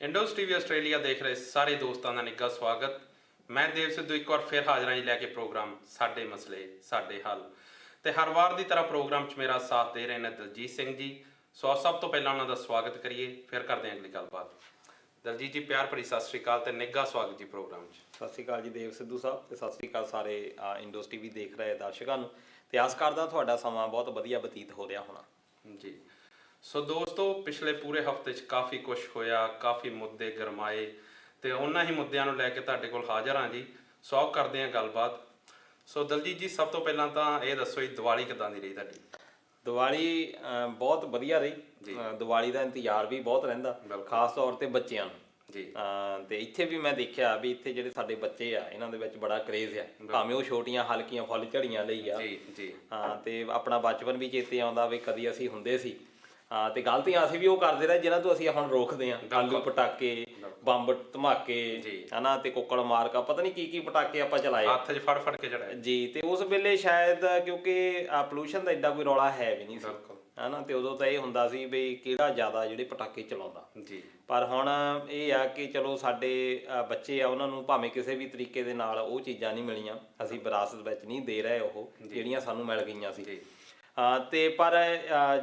ਇੰਡੋਸ TV Australia ਦੇਖ ਰਹੇ ਸਾਰੇ ਦੋਸਤਾਂ ਦਾ ਨਿੱਘਾ ਸਵਾਗਤ। ਮੈਂ ਦੇਵ ਸਿੱਧੂ ਇੱਕ ਵਾਰ ਫਿਰ ਹਾਜ਼ਰ ਹਾਂ ਜੀ ਲੈ ਕੇ ਪ੍ਰੋਗਰਾਮ ਸਾਡੇ ਮਸਲੇ ਸਾਡੇ ਹੱਲ। ਤੇ ਹਰ ਵਾਰ ਦੀ ਤਰ੍ਹਾਂ ਪ੍ਰੋਗਰਾਮ 'ਚ ਮੇਰਾ ਸਾਥ ਦੇ ਰਹੇ ਨੇ ਦਲਜੀਤ ਸਿੰਘ ਜੀ। ਸੋ ਸਭ ਤੋਂ ਪਹਿਲਾਂ ਉਹਨਾਂ ਦਾ ਸਵਾਗਤ ਕਰੀਏ, ਫਿਰ ਕਰਦੇ ਹਾਂ ਅਗਲੀ ਗੱਲਬਾਤ। ਦਲਜੀਤ ਜੀ, ਪਿਆਰ ਭਰੀ ਸਤਿ ਸ਼੍ਰੀ ਅਕਾਲ ਤੇ ਨਿੱਘਾ ਸਵਾਗਤ ਜੀ ਪ੍ਰੋਗਰਾਮ 'ਚ। ਸਤਿ ਸ਼੍ਰੀ ਅਕਾਲ ਜੀ ਦੇਵ ਸਿੱਧੂ ਸਾਹਿਬ, ਤੇ ਸਤਿ ਸ਼੍ਰੀ ਅਕਾਲ ਸਾਰੇ ਇੰਡੋਸ ਟੀਵੀ ਦੇਖ ਰਹੇ ਦਰਸ਼ਕਾਂ ਨੂੰ। ਤੇ ਆਸ ਕਰਦਾ ਤੁਹਾਡਾ ਸਮਾਂ ਬਹੁਤ ਵਧੀਆ ਬਤੀਤ ਹੋ ਰਿਹਾ ਹੋਣਾ ਜੀ। ਸੋ ਦੋਸਤੋ, ਪਿਛਲੇ ਪੂਰੇ ਹਫਤੇ 'ਚ ਕਾਫੀ ਕੁਝ ਹੋਇਆ, ਕਾਫੀ ਮੁੱਦੇ ਗਰਮਾਏ ਤੇ ਉਹਨਾਂ ਹੀ ਮੁੱਦਿਆਂ ਨੂੰ ਲੈ ਕੇ ਤੁਹਾਡੇ ਕੋਲ ਹਾਜ਼ਰ ਹਾਂ ਜੀ। ਸੋ ਆਓ ਕਰਦੇ ਹਾਂ ਗੱਲਬਾਤ। ਸੋ ਦਲਜੀਤ ਜੀ, ਸਭ ਤੋਂ ਪਹਿਲਾਂ ਤਾਂ ਇਹ ਦੱਸੋ ਜੀ, ਦੀਵਾਲੀ ਕਿੱਦਾਂ ਦੀ ਰਹੀ ਤੁਹਾਡੀ? ਦੀਵਾਲੀ ਬਹੁਤ ਵਧੀਆ ਰਹੀ। ਦੀਵਾਲੀ ਦਾ ਇੰਤਜ਼ਾਰ ਵੀ ਬਹੁਤ ਰਹਿੰਦਾ, ਖਾਸ ਤੌਰ ਤੇ ਬੱਚਿਆਂ ਨੂੰ ਜੀ। ਤੇ ਇੱਥੇ ਵੀ ਮੈਂ ਦੇਖਿਆ ਵੀ ਇੱਥੇ ਜਿਹੜੇ ਸਾਡੇ ਬੱਚੇ ਆ, ਇਹਨਾਂ ਦੇ ਵਿੱਚ ਬੜਾ ਕਰੇਜ਼ ਆ, ਭਾਵੇਂ ਉਹ ਛੋਟੀਆਂ ਹਲਕੀਆਂ ਫੁੱਲ ਝੜੀਆਂ ਲਈ ਆ ਜੀ। ਤੇ ਆਪਣਾ ਬਚਪਨ ਵੀ ਚੇਤੇ ਆਉਂਦਾ ਵੀ ਕਦੀ ਅਸੀਂ ਹੁੰਦੇ ਸੀ ਤੇ ਗਲਤੀਆਂ ਅਸੀਂ ਵੀ ਉਹ ਕਰਦੇ ਰਹੇ ਜਿਹਨਾਂ ਤੋਂ ਅਸੀਂ ਹੁਣ ਰੋਕਦੇ ਹਾਂ। ਆਲੂ ਪਟਾਕੇ, ਬੰਬ ਧਮਾਕੇ ਹਨਾ, ਤੇ ਕੁੱਕੜ ਮਾਰਕਾ, ਪਤਾ ਨਹੀਂ ਕੀ ਕੀ ਪਟਾਕੇ ਆਪਾਂ ਚਲਾਏ, ਹੱਥ 'ਚ ਫੜ ਫੜ ਕੇ ਚੜਾਏ ਜੀ। ਤੇ ਉਸ ਵੇਲੇ ਸ਼ਾਇਦ ਕਿਉਂਕਿ ਪੋਲੂਸ਼ਨ ਦਾ ਐਡਾ ਕੋਈ ਰੌਲਾ ਹੈ ਵੀ ਨਹੀਂ ਸੀ ਹਨਾ, ਤੇ ਉਦੋਂ ਤਾਂ ਇਹ ਹੁੰਦਾ ਸੀ ਵੀ ਕਿਹੜਾ ਜ਼ਿਆਦਾ ਜਿਹੜੇ ਪਟਾਕੇ ਚਲਾਉਂਦਾ ਜੀ। ਪਰ ਹੁਣ ਇਹ ਆ ਕਿ ਚਲੋ ਸਾਡੇ ਬੱਚੇ ਆ, ਉਹਨਾਂ ਨੂੰ ਭਾਵੇਂ ਕਿਸੇ ਵੀ ਤਰੀਕੇ ਦੇ ਨਾਲ ਉਹ ਚੀਜ਼ਾਂ ਨਹੀਂ ਮਿਲੀਆਂ, ਅਸੀਂ ਵਿਰਾਸਤ ਵਿੱਚ ਨਹੀਂ ਦੇ ਰਹੇ ਉਹ ਜਿਹੜੀਆਂ ਸਾਨੂੰ ਮਿਲ ਗਈਆਂ ਸੀ। ਤੇ ਪਰ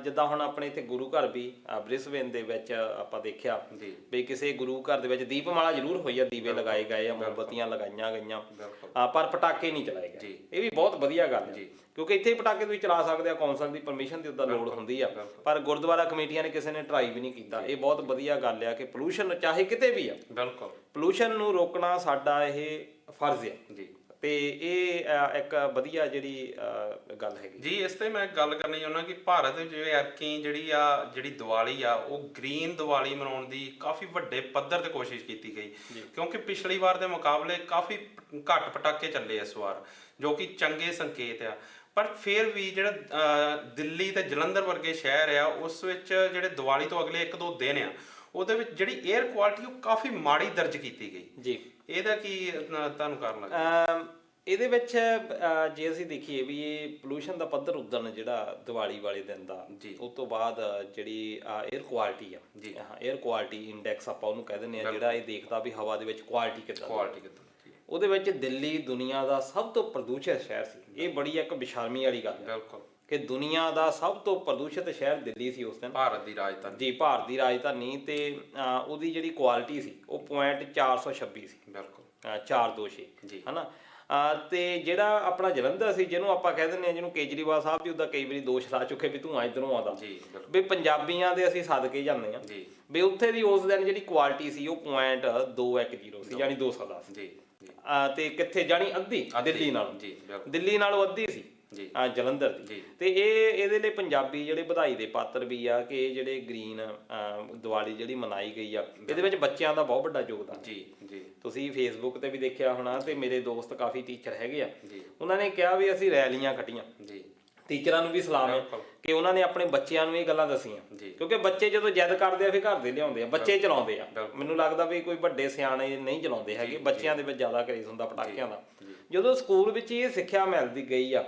ਜਿੱਦਾਂ ਹੁਣ ਆਪਣੇ ਇੱਥੇ ਗੁਰੂ ਘਰ ਵੀ ਬ੍ਰਿਸਬੇਨ ਦੇ ਵਿੱਚ ਆਪਾਂ ਦੇਖਿਆ ਵੀ ਕਿਸੇ ਗੁਰੂ ਘਰ ਦੇ ਵਿੱਚ ਦੀਪਮਾਲਾ ਜ਼ਰੂਰ ਹੋਈ ਆ, ਦੀਵੇ ਲਗਾਏ ਗਏ ਆ, ਮੋਮਬੱਤੀਆਂ ਲਗਾਈਆਂ ਗਈਆਂ, ਪਰ ਪਟਾਕੇ ਨਹੀਂ ਚਲਾਏ ਗਏ। ਇਹ ਵੀ ਬਹੁਤ ਵਧੀਆ ਗੱਲ ਹੈ, ਕਿਉਂਕਿ ਇੱਥੇ ਪਟਾਕੇ ਤੁਸੀਂ ਚਲਾ ਸਕਦੇ ਆ, ਕੌਂਸਲ ਦੀ ਪਰਮਿਸ਼ਨ ਦੀ ਉੱਦਾਂ ਲੋੜ ਹੁੰਦੀ ਆ, ਪਰ ਗੁਰਦੁਆਰਾ ਕਮੇਟੀਆਂ ਨੇ ਕਿਸੇ ਨੇ ਟਰਾਈ ਵੀ ਨਹੀਂ ਕੀਤਾ। ਇਹ ਬਹੁਤ ਵਧੀਆ ਗੱਲ ਆ ਕਿ ਪੋਲੂਸ਼ਨ ਚਾਹੇ ਕਿਤੇ ਵੀ ਆ, ਬਿਲਕੁਲ ਪੋਲੂਸ਼ਨ ਨੂੰ ਰੋਕਣਾ ਸਾਡਾ ਇਹ ਫਰਜ਼ ਆ ਜੀ। ਤੇ ਇਹ ਇੱਕ ਵਧੀਆ ਜਿਹੜੀ ਗੱਲ ਹੈਗੀ ਜੀ। ਇਸ ਤੇ ਮੈਂ ਗੱਲ ਕਰਨੀ ਚਾਹੁੰਦਾ ਕਿ ਭਾਰਤ ਜਿਵੇਂ ਐਰਕੀ ਜਿਹੜੀ ਦੀਵਾਲੀ ਆ, ਉਹ ਗ੍ਰੀਨ ਦੀਵਾਲੀ ਮਨਾਉਣ ਦੀ ਕਾਫੀ ਵੱਡੇ ਪੱਧਰ ਤੇ ਕੋਸ਼ਿਸ਼ ਕੀਤੀ ਗਈ, ਕਿਉਂਕਿ ਪਿਛਲੀ ਵਾਰ ਦੇ ਮੁਕਾਬਲੇ ਕਾਫੀ ਘੱਟ ਪਟਾਕੇ ਚੱਲੇ ਇਸ ਵਾਰ, ਜੋ ਕਿ ਚੰਗੇ ਸੰਕੇਤ ਆ। ਪਰ ਫਿਰ ਵੀ ਜਿਹੜਾ ਦਿੱਲੀ ਤੇ ਜਲੰਧਰ ਵਰਗੇ ਸ਼ਹਿਰ ਆ, ਉਸ ਵਿੱਚ ਜਿਹੜੇ ਦੀਵਾਲੀ ਤੋਂ ਅਗਲੇ 1-2 ਦਿਨ ਆ, ਉਹਦੇ ਵਿੱਚ ਜਿਹੜੀ ਏਅਰ ਕੁਆਲਿਟੀ ਉਹ ਕਾਫੀ ਮਾੜੀ ਦਰਜ ਕੀਤੀ ਗਈ ਜੀ। ਇਹਦਾ ਕੀ ਤੁਹਾਨੂੰ ਕਾਰਨ ਲੱਗਦਾ? ਇਹਦੇ ਵਿੱਚ ਜੇ ਅਸੀਂ ਦੇਖੀਏ ਵੀ ਇਹ ਪੋਲੂਸ਼ਨ ਦਾ ਪੱਧਰ ਉਦਣ ਜਿਹੜਾ ਦੀਵਾਲੀ ਵਾਲੇ ਦਿਨ ਦਾ, ਉਸ ਤੋਂ ਬਾਅਦ ਜਿਹੜੀ ਏਅਰ ਕੁਆਲਿਟੀ ਆ, ਏਅਰ ਕੁਆਲਿਟੀ ਇੰਡੈਕਸ ਆਪਾਂ ਉਹਨੂੰ ਕਹਿ ਦਿੰਦੇ ਆ, ਜਿਹੜਾ ਇਹ ਦੇਖਦਾ ਵੀ ਹਵਾ ਦੇ ਵਿੱਚ ਕੁਆਲਿਟੀ ਕਿੱਦਾਂ, ਉਹਦੇ ਵਿੱਚ ਦਿੱਲੀ ਦੁਨੀਆ ਦਾ ਸਭ ਤੋਂ ਪ੍ਰਦੂਸ਼ਿਤ ਸ਼ਹਿਰ ਸੀ। ਇਹ ਬੜੀ ਇੱਕ ਬੇਸ਼ਰਮੀ ਵਾਲੀ ਗੱਲ ਹੈ ਕਿ ਦੁਨੀਆ ਦਾ ਸਭ ਤੋਂ ਪ੍ਰਦੂਸ਼ਿਤ ਸ਼ਹਿਰ ਦਿੱਲੀ ਸੀ ਉਸ ਦਿਨ, ਭਾਰਤ ਦੀ ਰਾਜਧਾਨੀ ਜੀ, ਭਾਰਤ ਦੀ ਰਾਜਧਾਨੀ। ਤੇ ਉਹਦੀ ਜਿਹੜੀ ਕੁਆਲਿਟੀ ਸੀ ਉਹ .426 ਸੀ, ਬਿਲਕੁਲ 426 ਜੀ ਹਨਾ। ਤੇ ਜਿਹੜਾ ਆਪਣਾ ਜਲੰਧਰ ਸੀ, ਜਿਹਨੂੰ ਆਪਾਂ ਕਹਿ ਦਿੰਦੇ ਹਾਂ, ਜਿਹਨੂੰ ਕੇਜਰੀਵਾਲ ਸਾਹਿਬ ਵੀ ਉਹਦਾ ਕਈ ਵਾਰੀ ਦੋਸ਼ ਲਾ ਚੁੱਕੇ ਵੀ ਧੂੰਆਂ ਇੱਧਰੋਂ ਆਉਂਦਾ, ਵੀ ਪੰਜਾਬੀਆਂ ਦੇ ਅਸੀਂ ਸਦਕੇ ਜਾਂਦੇ ਹਾਂ ਵੀ ਉੱਥੇ ਦੀ ਉਸ ਦਿਨ ਜਿਹੜੀ ਕੁਆਲਿਟੀ ਸੀ ਉਹ .210 ਸੀ, ਯਾਨੀ 210 ਜੀ। ਤੇ ਕਿੱਥੇ ਜਾਣੀ ਅੱਧੀ ਦਿੱਲੀ ਨਾਲੋਂ ਅੱਧੀ ਸੀ ਜਲੰਧਰ ਦੀ। ਤੇ ਇਹਦੇ ਲਈ ਪੰਜਾਬੀ ਜਿਹੜੇ ਵਧਾਈ ਦੇ ਪਾਤਰ ਵੀ ਆ ਕਿ ਇਹ ਜਿਹੜੇ ਗ੍ਰੀਨ ਦੀਵਾਲੀ ਜਿਹੜੀ ਮਨਾਈ ਗਈ ਆ, ਇਹਦੇ ਵਿੱਚ ਬੱਚਿਆਂ ਦਾ ਬਹੁਤ ਵੱਡਾ ਯੋਗਦਾਨ ਜੀ। ਤੁਸੀਂ ਫੇਸਬੁੱਕ ਤੇ ਵੀ ਦੇਖਿਆ ਹੋਣਾ, ਤੇ ਮੇਰੇ ਦੋਸਤ ਕਾਫੀ ਟੀਚਰ ਹੈਗੇ ਆ, ਉਹਨਾਂ ਨੇ ਕਿਹਾ ਵੀ ਅਸੀਂ ਰੈਲੀਆਂ ਕੱਢੀਆਂ। ਟੀਚਰਾਂ ਨੂੰ ਵੀ ਸਲਾਮ ਹੈ ਕਿ ਉਹਨਾਂ ਨੇ ਆਪਣੇ ਬੱਚਿਆਂ ਨੂੰ ਇਹ ਗੱਲਾਂ ਦੱਸੀਆਂ, ਕਿਉਂਕਿ ਬੱਚੇ ਜਦੋਂ ਜਿੱਦ ਕਰਦੇ ਆ ਫਿਰ ਘਰ ਦੇ ਲਿਆਉਂਦੇ ਆ, ਬੱਚੇ ਚਲਾਉਂਦੇ ਆ। ਮੈਨੂੰ ਲੱਗਦਾ ਵੀ ਕੋਈ ਵੱਡੇ ਸਿਆਣੇ ਨਹੀਂ ਚਲਾਉਂਦੇ ਹੈਗੇ, ਬੱਚਿਆਂ ਦੇ ਵਿੱਚ ਜ਼ਿਆਦਾ ਕਰੇਜ਼ ਹੁੰਦਾ ਪਟਾਕਿਆਂ ਦਾ। ਜਦੋਂ ਸਕੂਲ ਵਿੱਚ ਇਹ ਸਿੱਖਿਆ ਮਿਲਦੀ ਗਈ ਆ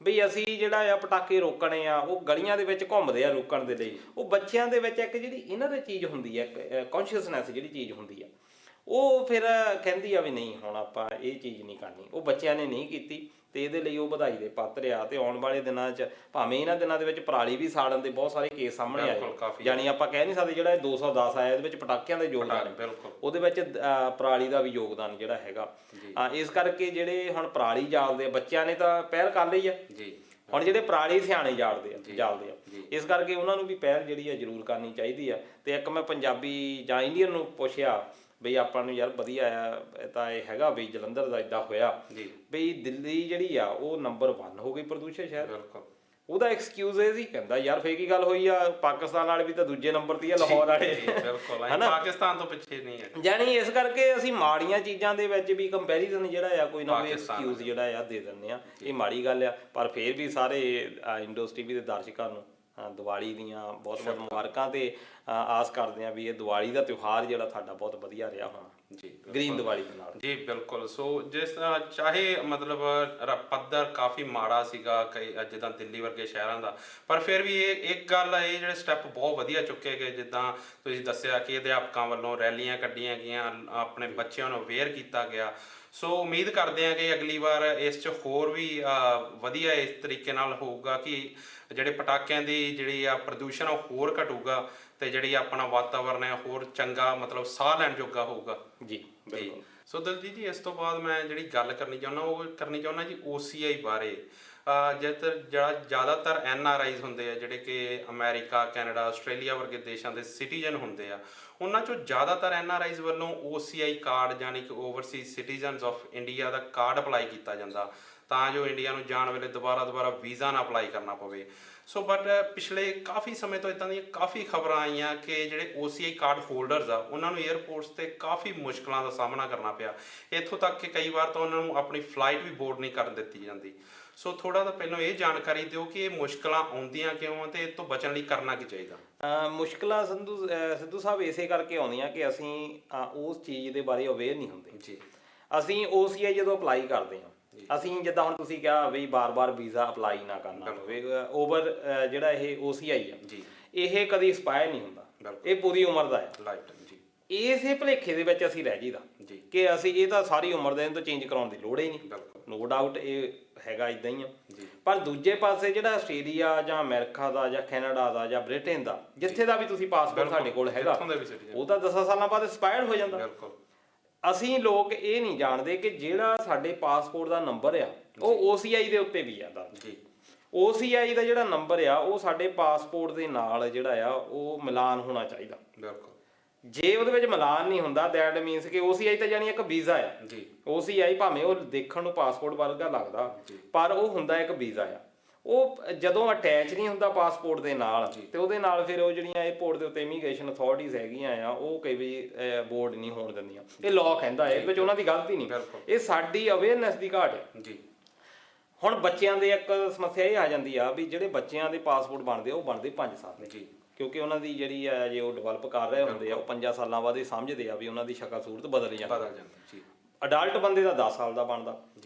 ਵੀ ਅਸੀਂ ਜਿਹੜਾ ਆ ਪਟਾਕੇ ਰੋਕਣੇ ਆ, ਉਹ ਗਲੀਆਂ ਦੇ ਵਿੱਚ ਘੁੰਮਦੇ ਆ ਰੋਕਣ ਦੇ ਲਈ, ਉਹ ਬੱਚਿਆਂ ਦੇ ਵਿੱਚ ਇੱਕ ਜਿਹੜੀ ਇਹਨਾਂ ਦੀ ਚੀਜ਼ ਹੁੰਦੀ ਆ, ਕੌਨਸ਼ੀਅਸਨੈਸ ਜਿਹੜੀ ਚੀਜ਼ ਹੁੰਦੀ ਆ, ਉਹ ਫਿਰ ਕਹਿੰਦੀ ਆ ਵੀ ਨਹੀਂ ਹੁਣ ਆਪਾਂ ਇਹ ਚੀਜ਼ ਨਹੀਂ ਕਰਨੀ। ਉਹ ਬੱਚਿਆਂ ਨੇ ਨਹੀਂ ਕੀਤੀ ਤੇ ਇਹਦੇ ਲਈ ਉਹ ਵਧਾਈ ਦੇ ਪਾਤਰ ਆ। ਤੇ ਆਉਣ ਵਾਲੇ ਦਿਨਾਂ 'ਚ ਭਾਵੇਂ ਇਹਨਾਂ ਦਿਨਾਂ ਦੇ ਵਿੱਚ ਪਰਾਲੀ ਵੀ ਸਾੜਨ ਦੇ ਬਹੁਤ ਸਾਰੇ ਕੇਸ ਸਾਹਮਣੇ ਆਏ, ਯਾਨੀ ਆਪਾਂ ਕਹਿ ਨਹੀਂ ਸਕਦੇ ਜਿਹੜਾ ਇਹ 210 ਆਇਆ ਇਹਦੇ ਵਿੱਚ ਪਟਾਕਿਆਂ ਦਾ ਯੋਗਦਾਨ ਹੈ, ਉਹਦੇ ਵਿੱਚ ਪਰਾਲੀ ਦਾ ਵੀ ਯੋਗਦਾਨ ਜਿਹੜਾ ਹੈਗਾ। ਇਸ ਕਰਕੇ ਜਿਹੜੇ ਹੁਣ ਪਰਾਲੀ ਜਾਲਦੇ ਆ, ਬੱਚਿਆਂ ਨੇ ਤਾਂ ਪਹਿਲ ਕਰ ਲਈ ਆ, ਹੁਣ ਜਿਹੜੇ ਪਰਾਲੀ ਸਿਆਣੇ ਜਾਲਦੇ ਆ, ਇਸ ਕਰਕੇ ਉਹਨਾਂ ਨੂੰ ਵੀ ਪਹਿਲ ਜਿਹੜੀ ਆ ਜ਼ਰੂਰ ਕਰਨੀ ਚਾਹੀਦੀ ਆ। ਤੇ ਇੱਕ ਮੈਂ ਪੰਜਾਬੀ ਜਾਂ ਇੰਡੀਅਨ ਨੂੰ ਪੁੱਛਿਆ ਬਈ ਆਪਾਂ ਨੂੰ ਯਾਰ ਵਧੀਆ ਆ ਤਾਂ ਇਹ ਹੈਗਾ ਵੀ ਜਲੰਧਰ ਦਾ ਇੱਦਾਂ ਹੋਇਆ ਬਈ ਦਿੱਲੀ ਜਿਹੜੀ ਆ ਉਹ ਨੰਬਰ 1 ਹੋ ਗਈ ਪ੍ਰਦੂਸ਼ਿਤ ਸ਼ਹਿਰ। ਉਹਦਾ ਐਕਸਕਿਊਜ਼ ਇਹ ਸੀ, ਕਹਿੰਦਾ ਯਾਰ ਫੇਰ ਕੀ ਗੱਲ ਹੋਈ ਆ, ਪਾਕਿਸਤਾਨ ਵਾਲੇ ਵੀ ਤਾਂ ਦੂਜੇ ਨੰਬਰ ਤੇ ਆ, ਲਾਹੌਰ ਵਾਲੇ ਹਨਾ, ਪਾਕਿਸਤਾਨ ਤੋਂ ਪਿੱਛੇ ਨਹੀਂ ਹੈ। ਜਾਣੀ ਇਸ ਕਰਕੇ ਅਸੀਂ ਮਾੜੀਆਂ ਚੀਜ਼ਾਂ ਦੇ ਵਿੱਚ ਵੀ ਕੰਪੈਰੀਜ਼ਨ ਜਿਹੜਾ ਆ ਕੋਈ ਨਾ ਕੋਈ ਐਕਸਕਿਊਜ਼ ਜਿਹੜਾ ਆ ਦੇ ਦਿੰਦੇ ਆ, ਇਹ ਮਾੜੀ ਗੱਲ ਆ। ਪਰ ਫੇਰ ਵੀ ਸਾਰੇ ਇੰਡੋਸ ਟੀਵੀ ਦੇ ਦਰਸ਼ਕਾਂ ਨੂੰ ਦੀਵਾਲੀ ਦੀਆਂ ਬਹੁਤ ਬਹੁਤ ਮੁਬਾਰਕਾਂ ਤੇ ਆਸ ਕਰਦੇ ਹਾਂ ਵੀ ਇਹ ਦੀਵਾਲੀ ਦਾ ਤਿਉਹਾਰ ਜਿਹੜਾ ਤੁਹਾਡਾ ਬਹੁਤ ਵਧੀਆ ਰਿਹਾ ਹੋਣਾ ਜੀ ਗ੍ਰੀਨ ਦੀਵਾਲੀ ਦੇ ਨਾਲ। ਜੀ ਬਿਲਕੁਲ। ਸੋ ਜਿਸ ਤਰ੍ਹਾਂ ਚਾਹੇ ਮਤਲਬ ਪੱਧਰ ਕਾਫੀ ਮਾੜਾ ਸੀਗਾ ਕਈ ਜਿੱਦਾਂ ਦਿੱਲੀ ਵਰਗੇ ਸ਼ਹਿਰਾਂ ਦਾ, ਪਰ ਫਿਰ ਵੀ ਇਹ ਇੱਕ ਗੱਲ ਇਹ ਜਿਹੜੇ ਸਟੈਪ ਬਹੁਤ ਵਧੀਆ ਚੁੱਕੇ ਗਏ, ਜਿੱਦਾਂ ਤੁਸੀਂ ਦੱਸਿਆ ਕਿ ਅਧਿਆਪਕਾਂ ਵੱਲੋਂ ਰੈਲੀਆਂ ਕੱਢੀਆਂ ਗਈਆਂ, ਆਪਣੇ ਬੱਚਿਆਂ ਨੂੰ ਅਵੇਅਰ ਕੀਤਾ ਗਿਆ। ਸੋ ਉਮੀਦ ਕਰਦੇ ਹਾਂ ਕਿ ਅਗਲੀ ਵਾਰ ਇਸ 'ਚ ਹੋਰ ਵੀ ਵਧੀਆ ਇਸ ਤਰੀਕੇ ਨਾਲ ਹੋਊਗਾ ਕਿ ਜਿਹੜੇ ਪਟਾਕਿਆਂ ਦੀ ਜਿਹੜੀ ਆ ਪ੍ਰਦੂਸ਼ਣ ਉਹ ਹੋਰ ਘਟੂਗਾ ਤੇ ਜਿਹੜੀ ਆਪਣਾ ਵਾਤਾਵਰਨ ਹੈ ਹੋਰ ਚੰਗਾ ਮਤਲਬ ਸਾਹ ਲੈਣ ਜੋਗਾ ਹੋਊਗਾ। ਜੀ ਬਿਲਕੁਲ। ਸੋ ਦਲਜੀਤ ਜੀ, ਇਸ ਤੋਂ ਬਾਅਦ ਮੈਂ ਜਿਹੜੀ ਗੱਲ ਕਰਨੀ ਚਾਹੁੰਦਾ ਜੀ OCI ਬਾਰੇ। ਜਿਹੜਾ ਜ਼ਿਆਦਾਤਰ NRIs ਹੁੰਦੇ ਆ ਜਿਹੜੇ ਕਿ ਅਮਰੀਕਾ, ਕੈਨੇਡਾ, ਆਸਟ੍ਰੇਲੀਆ ਵਰਗੇ ਦੇਸ਼ਾਂ ਦੇ ਸਿਟੀਜ਼ਨ ਹੁੰਦੇ ਆ, ਉਹਨਾਂ ਚੋਂ ਜ਼ਿਆਦਾਤਰ NRIs ਵੱਲੋਂ OCI ਕਾਰਡ ਯਾਨੀ ਕਿ Overseas citizens of India the card apply ਕੀਤਾ ਜਾਂਦਾ ਤਾਂ ਜੋ ਇੰਡੀਆ ਨੂੰ ਜਾਣ ਵੇਲੇ ਦੁਬਾਰਾ ਵੀਜ਼ਾ ਨਾ ਅਪਲਾਈ ਕਰਨਾ ਪਵੇ। ਸੋ ਬਟ ਪਿਛਲੇ ਕਾਫੀ ਸਮੇਂ ਤੋਂ ਇੱਦਾਂ ਦੀਆਂ ਕਾਫੀ ਖਬਰਾਂ ਆਈਆਂ ਕਿ ਜਿਹੜੇ OCI ਕਾਰਡ ਹੋਲਡਰਸ ਆ ਉਹਨਾਂ ਨੂੰ 에ਅਰਪੋਰਟਸ ਤੇ ਕਾਫੀ ਮੁਸ਼ਕਲਾਂ ਦਾ ਸਾਹਮਣਾ ਕਰਨਾ ਪਿਆ, ਇੱਥੋਂ ਤੱਕ ਕਿ ਕਈ ਵਾਰ ਤਾਂ ਉਹਨਾਂ ਨੂੰ ਆਪਣੀ ਫਲਾਈਟ ਵੀ ਬੋਰਡ ਨਹੀਂ ਕਰਨ ਦਿੱਤੀ ਜਾਂਦੀ। ਸੋ ਥੋੜਾ ਤਾਂ ਪਹਿਲਾਂ ਇਹ ਜਾਣਕਾਰੀ ਦਿਓ ਕਿ ਇਹ ਮੁਸ਼ਕਲਾਂ ਆਉਂਦੀਆਂ ਕਿਉਂ ਤੇ ਇਹ ਤੋਂ ਬਚਣ ਲਈ ਕਰਨਾ ਕੀ ਚਾਹੀਦਾ? ਮੁਸ਼ਕਲਾਂ ਸਿੱਧੂ ਸਾਹਿਬ ਇਸੇ ਕਰਕੇ ਆਉਂਦੀਆਂ ਕਿ ਅਸੀਂ ਉਸ ਚੀਜ਼ ਦੇ ਬਾਰੇ ਅਵੇਅਰ ਨਹੀਂ ਹੁੰਦੇ ਜੀ। ਅਸੀਂ OCI ਜਦੋਂ ਅਪਲਾਈ ਕਰਦੇ ਹਾਂ, ਅਸੀਂ ਜਿੱਦਾਂ ਹੁਣ ਤੁਸੀਂ ਕਿਹਾ ਵੀ ਬਾਰ-ਬਾਰ ਵੀਜ਼ਾ ਅਪਲਾਈ ਨਾ ਕਰਨਾ ਪਵੇ, ਓਵਰ ਜਿਹੜਾ ਇਹ OCI ਆ ਜੀ ਇਹ ਕਦੀ ਐਕਸਪਾਇਰ ਨਹੀਂ ਹੁੰਦਾ, ਇਹ ਪੂਰੀ ਉਮਰ ਦਾ ਹੈ। ਇਸੇ ਭੁਲੇਖੇ ਦੇ ਵਿੱਚ ਅਸੀਂ ਰਹਿ ਜੀਦਾ ਕਿ ਅਸੀਂ ਇਹ ਤਾਂ ਸਾਰੀ ਉਮਰ ਦੇ ਤੋਂ ਚੇਂਜ ਕਰਾਉਣ ਦੀ ਲੋੜ ਹੀ ਨਹੀਂ। ਨੋ ਡਾਊਟ ਇਹ ਹੈਗਾ ਇਦਾਂ ਹੀ ਆ, ਪਰ ਦੂਜੇ ਪਾਸੇ ਜਿਹੜਾ ਆਸਟ੍ਰੇਲੀਆ ਜਾਂ ਅਮਰੀਕਾ ਦਾ ਜਾਂ ਕੈਨੇਡਾ ਦਾ ਜਾਂ ਬ੍ਰਿਟੇਨ ਦਾ ਜਿੱਥੇ ਦਾ ਵੀ ਤੁਸੀਂ ਪਾਸਪੋਰਟ ਸਾਡੇ ਕੋਲ ਹੈਗਾ ਉਹ ਤਾਂ 10 ਸਾਲਾਂ ਬਾਅਦ ਐਕਸਪਾਇਰਡ ਹੋ ਜਾਂਦਾ। ਅਸੀਂ ਲੋਕ ਇਹ ਨਹੀਂ ਜਾਣਦੇ ਕਿ ਜਿਹੜਾ ਸਾਡੇ ਪਾਸਪੋਰਟ ਦਾ ਨੰਬਰ ਆ ਉਹ OCI ਦੇ ਉੱਤੇ ਵੀ ਆ ਜੀ। OCI ਦਾ ਜਿਹੜਾ ਨੰਬਰ ਆ ਉਹ ਸਾਡੇ ਪਾਸਪੋਰਟ ਦੇ ਨਾਲ ਜਿਹੜਾ ਆ ਉਹ ਮਿਲਾਨ ਹੋਣਾ ਚਾਹੀਦਾ। ਜੇ ਉਹਦੇ ਵਿੱਚ ਮਿਲਾਨ ਨਹੀਂ ਹੁੰਦਾ ਦੈਟ ਮੀਨਸ ਕਿ OCI ਤਾਂ ਜਾਨੀ ਇੱਕ ਵੀਜ਼ਾ ਆ ਜੀ। OCI ਭਾਵੇਂ ਉਹ ਦੇਖਣ ਨੂੰ ਪਾਸਪੋਰਟ ਵਰਗਾ ਲੱਗਦਾ ਪਰ ਉਹ ਹੁੰਦਾ ਇੱਕ ਵੀਜ਼ਾ ਆ। ਉਹ ਜਦੋਂ ਅਟੈਚ ਨਹੀਂ ਹੁੰਦਾ ਪਾਸਪੋਰਟ ਦੇ ਨਾਲ ਤੇ ਉਹਦੇ ਨਾਲ ਫਿਰ ਉਹ ਜਿਹੜੀਆਂ 에ਅਰਪੋਰਟ ਦੇ ਉੱਤੇ ਇਮੀਗ੍ਰੇਸ਼ਨ ਅਥਾਰਟੀਜ਼ ਹੈਗੀਆਂ ਆ ਉਹ ਕਈ ਵੀ ਬੋਰਡ ਨਹੀਂ ਹੋਣ ਦਿੰਦੀਆਂ। ਇਹ ਲਾਅ ਕਹਿੰਦਾ ਇਹਦੇ ਵਿੱਚ ਉਹਨਾਂ ਦੀ ਗਲਤੀ ਨਹੀਂ, ਇਹ ਸਾਡੀ ਅਵੇਅਰਨੈਸ ਦੀ ਘਾਟ ਹੈ ਜੀ। ਹੁਣ ਬੱਚਿਆਂ ਦੇ ਇੱਕ ਸਮੱਸਿਆ ਇਹ ਆ ਜਾਂਦੀ ਆ ਵੀ ਜਿਹੜੇ ਬੱਚਿਆਂ ਦੇ ਪਾਸਪੋਰਟ ਬਣਦੇ ਉਹ ਬਣਦੇ 5 ਸਾਲ ਦੇ ਕਿਉਂਕਿ ਉਹਨਾਂ ਦੀ ਜਿਹੜੀ ਆ ਜੇ ਉਹ ਡਿਵੈਲਪ ਕਰ ਰਹੇ ਹੁੰਦੇ ਆ ਉਹ 5 ਸਾਲਾਂ ਬਾਅਦ ਇਹ ਸਮਝਦੇ ਆ ਵੀ ਉਹਨਾਂ ਦੀ ਸ਼ਕਲ ਸੂਰਤ ਬਦਲ ਜਾਂਦੀ। ਅਡਲਟ ਬੰਦੇ ਦਾ 10 ਸਾਲ ਦਾ ਬਣਦਾ।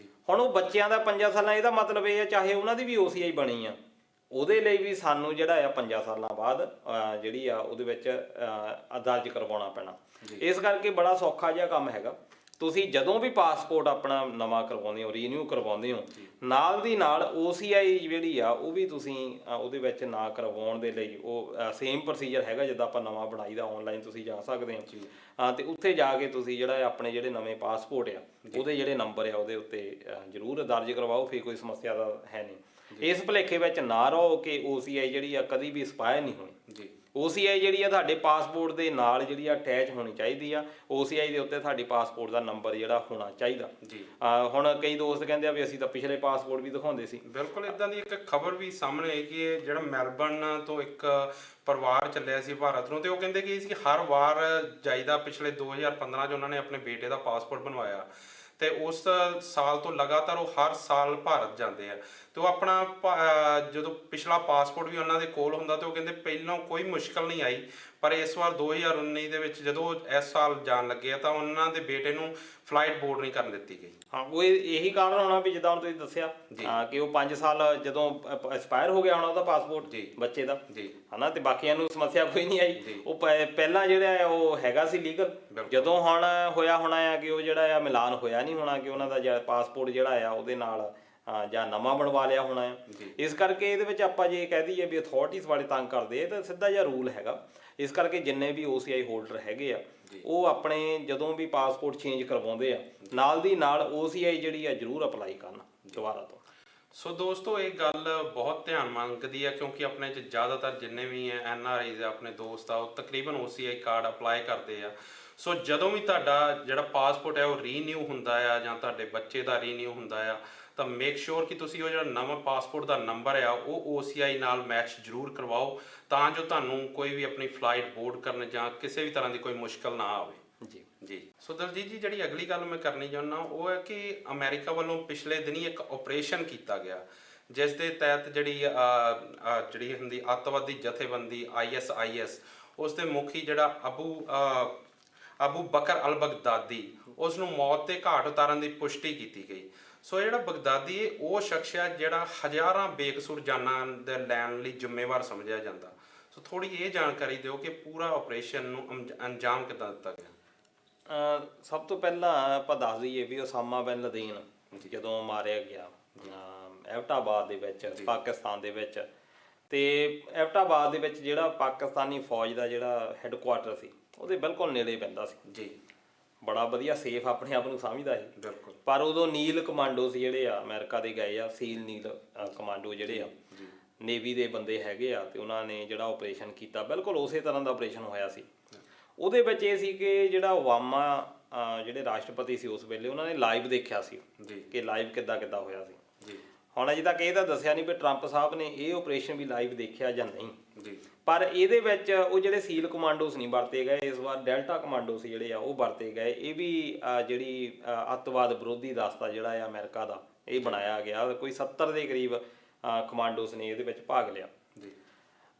ਹੁਣ ਉਹ ਬੱਚਿਆਂ ਦਾ 5 ਸਾਲਾਂ ਇਹਦਾ ਮਤਲਬ ਇਹ ਆ ਚਾਹੇ ਉਹਨਾਂ ਦੀ ਵੀ OCI ਬਣੀ ਆ ਉਹਦੇ ਲਈ ਵੀ ਸਾਨੂੰ ਜਿਹੜਾ ਆ 5 ਸਾਲਾਂ ਬਾਅਦ ਜਿਹੜੀ ਆ ਉਹਦੇ ਵਿੱਚ ਦਰਜ ਕਰਵਾਉਣਾ ਪੈਣਾ। ਇਸ ਕਰਕੇ ਬੜਾ ਸੌਖਾ ਜਿਹਾ ਕੰਮ ਹੈਗਾ। ਤੁਸੀਂ ਜਦੋਂ ਵੀ ਪਾਸਪੋਰਟ ਆਪਣਾ ਨਵਾਂ ਕਰਵਾਉਂਦੇ ਹੋ ਰੀਨਿਊ ਕਰਵਾਉਂਦੇ ਹੋ ਨਾਲ ਦੀ ਨਾਲ OCI ਜਿਹੜੀ ਆ ਉਹ ਵੀ ਤੁਸੀਂ ਉਹਦੇ ਵਿੱਚ ਨਾ ਕਰਵਾਉਣ ਦੇ ਲਈ ਉਹ ਸੇਮ ਪ੍ਰੋਸੀਜਰ ਹੈਗਾ ਜਿੱਦਾਂ ਆਪਾਂ ਨਵਾਂ ਬਣਾਈ ਦਾ ਆਨਲਾਈਨ ਤੁਸੀਂ ਜਾ ਸਕਦੇ ਹੋ ਤੇ ਉੱਥੇ ਜਾ ਕੇ ਤੁਸੀਂ ਜਿਹੜਾ ਆਪਣੇ ਜਿਹੜੇ ਨਵੇਂ ਪਾਸਪੋਰਟ ਆ ਉਹਦੇ ਜਿਹੜੇ ਨੰਬਰ ਆ ਉਹਦੇ ਉੱਤੇ ਜ਼ਰੂਰ ਦਰਜ ਕਰਵਾਓ, ਫਿਰ ਕੋਈ ਸਮੱਸਿਆ ਦਾ ਹੈ ਨਹੀਂ। ਇਸ ਭੁਲੇਖੇ ਵਿੱਚ ਨਾ ਰਹੋ ਕਿ OCI ਜਿਹੜੀ ਆ ਕਦੀ ਵੀ ਐਕਸਪਾਇਰ ਨਹੀਂ ਹੋਣੀ। OCI ਜਿਹੜੀ ਆ ਤੁਹਾਡੇ ਪਾਸਪੋਰਟ ਦੇ ਨਾਲ ਜਿਹੜੀ ਆ ਅਟੈਚ ਹੋਣੀ ਚਾਹੀਦੀ ਆ। OCI ਦੇ ਉੱਤੇ ਤੁਹਾਡੀ ਪਾਸਪੋਰਟ ਦਾ ਨੰਬਰ ਜਿਹੜਾ ਹੋਣਾ ਚਾਹੀਦਾ। ਹੁਣ ਕਈ ਦੋਸਤ ਕਹਿੰਦੇ ਆ ਵੀ ਅਸੀਂ ਤਾਂ ਪਿਛਲੇ ਪਾਸਪੋਰਟ ਵੀ ਦਿਖਾਉਂਦੇ ਸੀ। ਬਿਲਕੁਲ ਇਦਾਂ ਦੀ ਇੱਕ ਖਬਰ ਵੀ ਸਾਹਮਣੇ ਆਈ ਕਿ ਜਿਹੜਾ ਮੈਲਬਰਨ ਤੋਂ ਇੱਕ ਪਰਿਵਾਰ ਚੱਲਿਆ ਸੀ ਭਾਰਤ ਨੂੰ ਤੇ ਉਹ ਕਹਿੰਦੇ ਕਿ ਅਸੀਂ ਹਰ ਵਾਰ ਜਾਈਦਾ। ਪਿਛਲੇ 2015 'ਚ ਉਹਨਾਂ ਨੇ ਆਪਣੇ ਬੇਟੇ ਦਾ ਪਾਸਪੋਰਟ ਬਣਵਾਇਆ ਤੇ ਉਸ ਸਾਲ ਤੋਂ ਲਗਾਤਾਰ ਉਹ ਹਰ ਸਾਲ ਭਾਰਤ ਜਾਂਦੇ ਆ ਤੇ ਉਹ ਆਪਣਾ ਜਦੋਂ ਪਿਛਲਾ ਪਾਸਪੋਰਟ ਵੀ ਉਹਨਾਂ ਦੇ ਕੋਲ ਹੁੰਦਾ ਤੇ ਉਹ ਕਹਿੰਦੇ ਪਹਿਲਾਂ ਕੋਈ ਮੁਸ਼ਕਲ ਨਹੀਂ ਆਈ ਪਰ ਇਸ ਵਾਰ 2019 ਦੇ ਵਿੱਚ ਜਦੋਂ ਇਸ ਸਾਲ ਜਾਣ ਲੱਗੇ ਤਾਂ ਉਹਨਾਂ ਦੇ ਬੇਟੇ ਨੂੰ ਫਲਾਈਟ ਬੋਰਡ ਨਹੀਂ ਕਰਨ ਦਿੱਤੀ ਗਈ। ਉਹ ਇਹੀ ਕਾਰਨ ਹੋਣਾ ਵੀ ਜਿੱਦਾਂ ਹੁਣ ਤੁਸੀਂ ਦੱਸਿਆ ਕਿ ਉਹ 5 ਸਾਲ ਜਦੋਂ ਐਕਸਪਾਇਰ ਹੋ ਗਿਆ ਹੋਣਾ ਉਹਦਾ ਪਾਸਪੋਰਟ ਬੱਚੇ ਦਾ ਹਨਾ ਤੇ ਬਾਕੀਆਂ ਨੂੰ ਸਮੱਸਿਆ ਕੋਈ ਨਹੀਂ ਆਈ। ਉਹ ਪਹਿਲਾਂ ਜਿਹੜਾ ਉਹ ਹੈਗਾ ਸੀ ਲੀਗਲ, ਜਦੋਂ ਹੁਣ ਹੋਇਆ ਹੋਣਾ ਆ ਕਿ ਉਹ ਜਿਹੜਾ ਆ ਮਿਲਾਨ ਹੋਇਆ ਨਹੀਂ ਹੋਣਾ ਕਿ ਉਹਨਾਂ ਦਾ ਪਾਸਪੋਰਟ ਜਿਹੜਾ ਆ ਉਹਦੇ ਨਾਲ ਜਾਂ ਨਵਾਂ ਬਣਵਾ ਲਿਆ ਹੋਣਾ ਆ। ਇਸ ਕਰਕੇ ਇਹਦੇ ਵਿੱਚ ਆਪਾਂ ਜੇ ਕਹਿ ਦਈਏ ਵੀ ਅਥਾਰਟੀਜ਼ ਵਾਲੇ ਤੰਗ ਕਰਦੇ ਤਾਂ ਸਿੱਧਾ ਜਿਹਾ ਰੂਲ ਹੈਗਾ। ਇਸ ਕਰਕੇ ਜਿੰਨੇ ਵੀ OCI ਹੋਲਡਰ ਹੈਗੇ ਆ ਉਹ ਆਪਣੇ ਜਦੋਂ ਵੀ ਪਾਸਪੋਰਟ ਚੇਂਜ ਕਰਵਾਉਂਦੇ ਆ ਨਾਲ ਦੀ ਨਾਲ OCI ਜਿਹੜੀ ਆ ਜ਼ਰੂਰ ਅਪਲਾਈ ਕਰਨ ਦੁਬਾਰਾ ਤੋਂ। ਸੋ ਦੋਸਤੋ ਇਹ ਗੱਲ ਬਹੁਤ ਧਿਆਨ ਮੰਗਦੀ ਆ ਕਿਉਂਕਿ ਆਪਣੇ 'ਚ ਜ਼ਿਆਦਾਤਰ ਜਿੰਨੇ ਵੀ NRIs ਆਪਣੇ ਦੋਸਤ ਆ ਉਹ ਤਕਰੀਬਨ OCI ਕਾਰਡ ਅਪਲਾਈ ਕਰਦੇ ਆ। ਸੋ ਜਦੋਂ ਵੀ ਤੁਹਾਡਾ ਜਿਹੜਾ ਪਾਸਪੋਰਟ ਹੈ ਉਹ ਰੀਨਿਊ ਹੁੰਦਾ ਆ ਜਾਂ ਤੁਹਾਡੇ ਬੱਚੇ ਦਾ ਰੀਨਿਊ ਹੁੰਦਾ ਆ ਤਾਂ ਮੇਕ ਸ਼ੋਰ ਕਿ ਤੁਸੀਂ ਉਹ ਜਿਹੜਾ ਨਵਾਂ ਪਾਸਪੋਰਟ ਦਾ ਨੰਬਰ ਆ ਉਹ OCI ਨਾਲ ਮੈਚ ਜ਼ਰੂਰ ਕਰਵਾਓ ਤਾਂ ਜੋ ਤੁਹਾਨੂੰ ਕੋਈ ਵੀ ਆਪਣੀ ਫਲਾਈਟ ਬੋਰਡ ਕਰਨ ਜਾਂ ਕਿਸੇ ਵੀ ਤਰ੍ਹਾਂ ਦੀ ਕੋਈ ਮੁਸ਼ਕਲ ਨਾ ਆਵੇ। ਜੀ ਸੋ ਦਲਜੀਤ ਜੀ ਜਿਹੜੀ ਅਗਲੀ ਗੱਲ ਮੈਂ ਕਰਨੀ ਚਾਹੁੰਦਾ ਉਹ ਹੈ ਕਿ ਅਮਰੀਕਾ ਵੱਲੋਂ ਪਿਛਲੇ ਦਿਨੀ ਇੱਕ ਆਪਰੇਸ਼ਨ ਕੀਤਾ ਗਿਆ ਜਿਸ ਦੇ ਤਹਿਤ ਜਿਹੜੀ ਹੁੰਦੀ ਅੱਤਵਾਦੀ ਜਥੇਬੰਦੀ ISIS, ਉਸ ਦੇ ਮੁਖੀ ਜਿਹੜਾ ਅਬੂ ਬਕਰ ਅਲ ਬਗਦਾਦੀ, ਉਸ ਨੂੰ ਮੌਤ ਦੇ ਘਾਟ ਉਤਾਰਨ ਦੀ ਪੁਸ਼ਟੀ ਕੀਤੀ ਗਈ। ਸੋ ਜਿਹੜਾ ਬਗਦਾਦੀ ਉਹ ਸ਼ਖਸ ਹੈ ਜਿਹੜਾ ਹਜ਼ਾਰਾਂ ਬੇਕਸੂਰ ਜਾਨਾਂ ਦੇ ਲੈਣ ਲਈ ਜ਼ਿੰਮੇਵਾਰ ਸਮਝਿਆ ਜਾਂਦਾ। ਸੋ ਥੋੜੀ ਇਹ ਜਾਣਕਾਰੀ ਦਿਓ ਕਿ ਪੂਰਾ ਆਪਰੇਸ਼ਨ ਨੂੰ ਅੰਜਾਮ ਕਿੱਦਾਂ ਦਿੱਤਾ ਗਿਆ। ਸਭ ਤੋਂ ਪਹਿਲਾਂ ਆਪਾਂ ਦੱਸ ਦਈਏ ਵੀ ਉਸਾਮਾ ਬਿਨ ਲਦੀਨ ਜਦੋਂ ਮਾਰਿਆ ਗਿਆ ਐਬਟਾਬਾਦ ਦੇ ਵਿੱਚ, ਪਾਕਿਸਤਾਨ ਦੇ ਵਿੱਚ, ਤੇ ਐਬਟਾਬਾਦ ਦੇ ਵਿੱਚ ਜਿਹੜਾ ਪਾਕਿਸਤਾਨੀ ਫੌਜ ਦਾ ਜਿਹੜਾ ਹੈੱਡਕੁਆਟਰ ਸੀ ਉਹਦੇ ਬਿਲਕੁਲ ਨੇੜੇ ਪੈਂਦਾ ਸੀ ਜੀ। ਬੜਾ ਵਧੀਆ ਸੇਫ ਆਪਣੇ ਆਪ ਨੂੰ ਸਮਝਦਾ ਸੀ ਬਿਲਕੁਲ। ਪਰ ਉਦੋਂ ਨੀਲ ਕਮਾਂਡੋ ਸੀ ਜਿਹੜੇ ਆ ਅਮਰੀਕਾ ਦੇ ਗਏ ਆ, ਸੀਲ ਨੀਲ ਕਮਾਂਡੋ ਜਿਹੜੇ ਆ ਨੇਵੀ ਦੇ ਬੰਦੇ ਹੈਗੇ ਆ, ਤੇ ਉਹਨਾਂ ਨੇ ਜਿਹੜਾ ਆਪਰੇਸ਼ਨ ਕੀਤਾ ਬਿਲਕੁਲ ਉਸੇ ਤਰ੍ਹਾਂ ਦਾ ਆਪਰੇਸ਼ਨ ਹੋਇਆ ਸੀ। ਉਹਦੇ ਵਿੱਚ ਇਹ ਸੀ ਕਿ ਜਿਹੜਾ ਓਬਾਮਾ ਜਿਹੜੇ ਰਾਸ਼ਟਰਪਤੀ ਸੀ ਉਸ ਵੇਲੇ, ਉਹਨਾਂ ਨੇ ਲਾਈਵ ਦੇਖਿਆ ਸੀ ਕਿ ਲਾਈਵ ਕਿੱਦਾਂ ਹੋਇਆ ਸੀ। ਹੁਣ ਅਜੇ ਤੱਕ ਇਹ ਤਾਂ ਦੱਸਿਆ ਨਹੀਂ ਵੀ ਟਰੰਪ ਸਾਹਿਬ ਨੇ ਇਹ ਆਪਰੇਸ਼ਨ ਵੀ ਲਾਈਵ ਦੇਖਿਆ ਜਾਂ ਨਹੀਂ, ਪਰ ਇਹਦੇ ਵਿੱਚ ਉਹ ਜਿਹੜੇ ਸੀਲ ਕਮਾਂਡੋਸ ਨਹੀਂ ਵਰਤੇ ਗਏ, ਇਸ ਵਾਰ ਡੈਲਟਾ ਕਮਾਂਡੋਸ ਜਿਹੜੇ ਆ ਉਹ ਵਰਤੇ ਗਏ। ਇਹ ਵੀ ਜਿਹੜੀ ਅੱਤਵਾਦ ਵਿਰੋਧੀ ਦਸਤਾ ਜਿਹੜਾ ਆ ਅਮਰੀਕਾ ਦਾ, ਇਹ ਬਣਾਇਆ ਗਿਆ। ਕੋਈ 70 ਦੇ ਕਰੀਬ ਕਮਾਂਡੋਸ ਨੇ ਇਹਦੇ ਵਿੱਚ ਭਾਗ ਲਿਆ।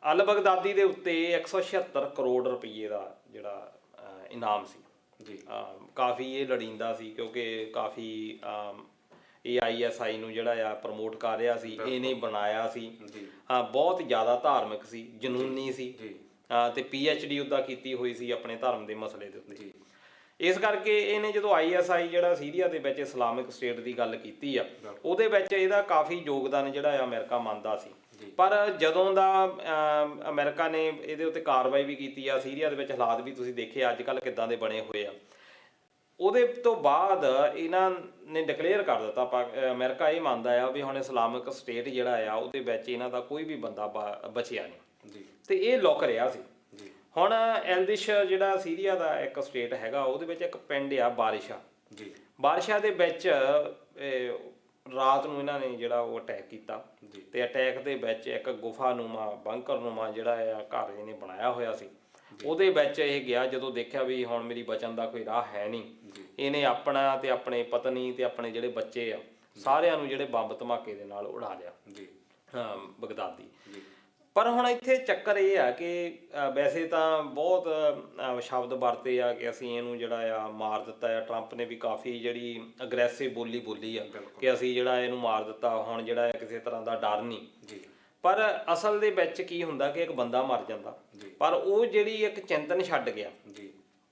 ਅਲ ਬਗਦਾਦੀ ਦੇ ਉੱਤੇ 176 ਕਰੋੜ ਰੁਪਏ ਦਾ ਜਿਹੜਾ ਇਨਾਮ ਸੀ। ਕਾਫੀ ਇਹ ਲੜੀਂਦਾ ਸੀ ਕਿਉਂਕਿ ਕਾਫੀ ਇਹ ISI ਨੂੰ ਜਿਹੜਾ ਆ ਪ੍ਰਮੋਟ ਕਰ ਰਿਹਾ ਸੀ, ਇਹਨੇ ਬਣਾਇਆ ਸੀ। ਬਹੁਤ ਜ਼ਿਆਦਾ ਧਾਰਮਿਕ ਸੀ, ਜਨੂਨੀ ਸੀ, ਤੇ PhD ਉਹਦਾ ਕੀਤੀ ਹੋਈ ਸੀ ਆਪਣੇ ਧਰਮ ਦੇ ਮਸਲੇ ਦੇ ਉੱਤੇ। ਇਸ ਕਰਕੇ ਇਹਨੇ ਜਦੋਂ ISI ਜਿਹੜਾ ਸੀਰੀਆ ਦੇ ਵਿੱਚ ਇਸਲਾਮਿਕ ਸਟੇਟ ਦੀ ਗੱਲ ਕੀਤੀ ਆ, ਉਹਦੇ ਵਿੱਚ ਇਹਦਾ ਕਾਫੀ ਯੋਗਦਾਨ ਜਿਹੜਾ ਆ ਅਮਰੀਕਾ ਮੰਨਦਾ ਸੀ। ਪਰ ਜਦੋਂ ਦਾ ਅਮਰੀਕਾ ਨੇ ਇਹਦੇ ਉੱਤੇ ਕਾਰਵਾਈ ਵੀ ਕੀਤੀ ਆ, ਸੀਰੀਆ ਦੇ ਵਿੱਚ ਹਾਲਾਤ ਵੀ ਤੁਸੀਂ ਦੇਖੇ ਅੱਜ ਕੱਲ੍ਹ ਕਿੱਦਾਂ ਦੇ ਬਣੇ ਹੋਏ ਆ, ਉਹਦੇ ਤੋਂ ਬਾਅਦ ਇਹਨਾਂ ਨੇ ਡਿਕਲੇਅਰ ਕਰ ਦਿੱਤਾ, ਅਮਰੀਕਾ ਇਹ ਮੰਨਦਾ ਆ ਵੀ ਹੁਣ ਇਸਲਾਮਿਕ ਸਟੇਟ ਜਿਹੜਾ ਆ ਉਹਦੇ ਵਿੱਚ ਇਹਨਾਂ ਦਾ ਕੋਈ ਵੀ ਬੰਦਾ ਬਚਿਆ ਨਹੀਂ, ਤੇ ਇਹ ਲੁਕ ਰਿਹਾ ਸੀ। ਹੁਣ ਐਲਦਿਸ਼ ਜਿਹੜਾ ਸੀਰੀਆ ਦਾ ਇੱਕ ਸਟੇਟ ਹੈਗਾ, ਉਹਦੇ ਵਿੱਚ ਇੱਕ ਪਿੰਡ ਆ ਬਾਰਿਸ਼ਾ ਦੇ ਵਿੱਚ ਰਾਤ ਨੂੰ ਇਹਨਾਂ ਨੇ ਜਿਹੜਾ ਉਹ ਅਟੈਕ ਕੀਤਾ, ਤੇ ਅਟੈਕ ਦੇ ਵਿੱਚ ਇੱਕ ਗੁਫਾਨੁਮਾ ਬੰਕਰਨੁਮਾ ਜਿਹੜਾ ਆ ਘਰ ਇਹਨੇ ਬਣਾਇਆ ਹੋਇਆ ਸੀ, ਉਹਦੇ ਵਿੱਚ ਇਹ ਗਿਆ। ਜਦੋਂ ਦੇਖਿਆ ਵੀ ਹੁਣ ਮੇਰੀ ਬਚਣ ਦਾ ਕੋਈ ਰਾਹ ਹੈ ਨਹੀਂ, ਇਹਨੇ ਆਪਣਾ ਤੇ ਆਪਣੇ ਪਤਨੀ ਤੇ ਆਪਣੇ ਜਿਹੜੇ ਬੱਚੇ ਆ ਸਾਰਿਆਂ ਨੂੰ ਜਿਹੜੇ ਬੰਬ ਧਮਾਕੇ ਦੇ ਨਾਲ ਉਡਾ ਲਿਆ ਬਗਦਾਦੀ। ਪਰ ਹੁਣ ਇੱਥੇ ਚੱਕਰ ਇਹ ਆ ਕਿ ਵੈਸੇ ਤਾਂ ਬਹੁਤ ਸ਼ਬਦ ਵਰਤੇ ਆ ਕਿ ਅਸੀਂ ਇਹਨੂੰ ਜਿਹੜਾ ਆ ਮਾਰ ਦਿੱਤਾ ਆ। ਟਰੰਪ ਨੇ ਵੀ ਕਾਫੀ ਜਿਹੜੀ ਅਗਰੈਸਿਵ ਬੋਲੀ ਆ ਕਿ ਅਸੀਂ ਜਿਹੜਾ ਇਹਨੂੰ ਮਾਰ ਦਿੱਤਾ, ਹੁਣ ਜਿਹੜਾ ਕਿਸੇ ਤਰ੍ਹਾਂ ਦਾ ਡਰ ਨਹੀਂ। ਪਰ ਅਸਲ ਦੇ ਵਿੱਚ ਕੀ ਹੁੰਦਾ ਕਿ ਇੱਕ ਬੰਦਾ ਮਰ ਜਾਂਦਾ, ਪਰ ਉਹ ਜਿਹੜੀ ਇੱਕ ਚਿੰਤਨ ਛੱਡ ਗਿਆ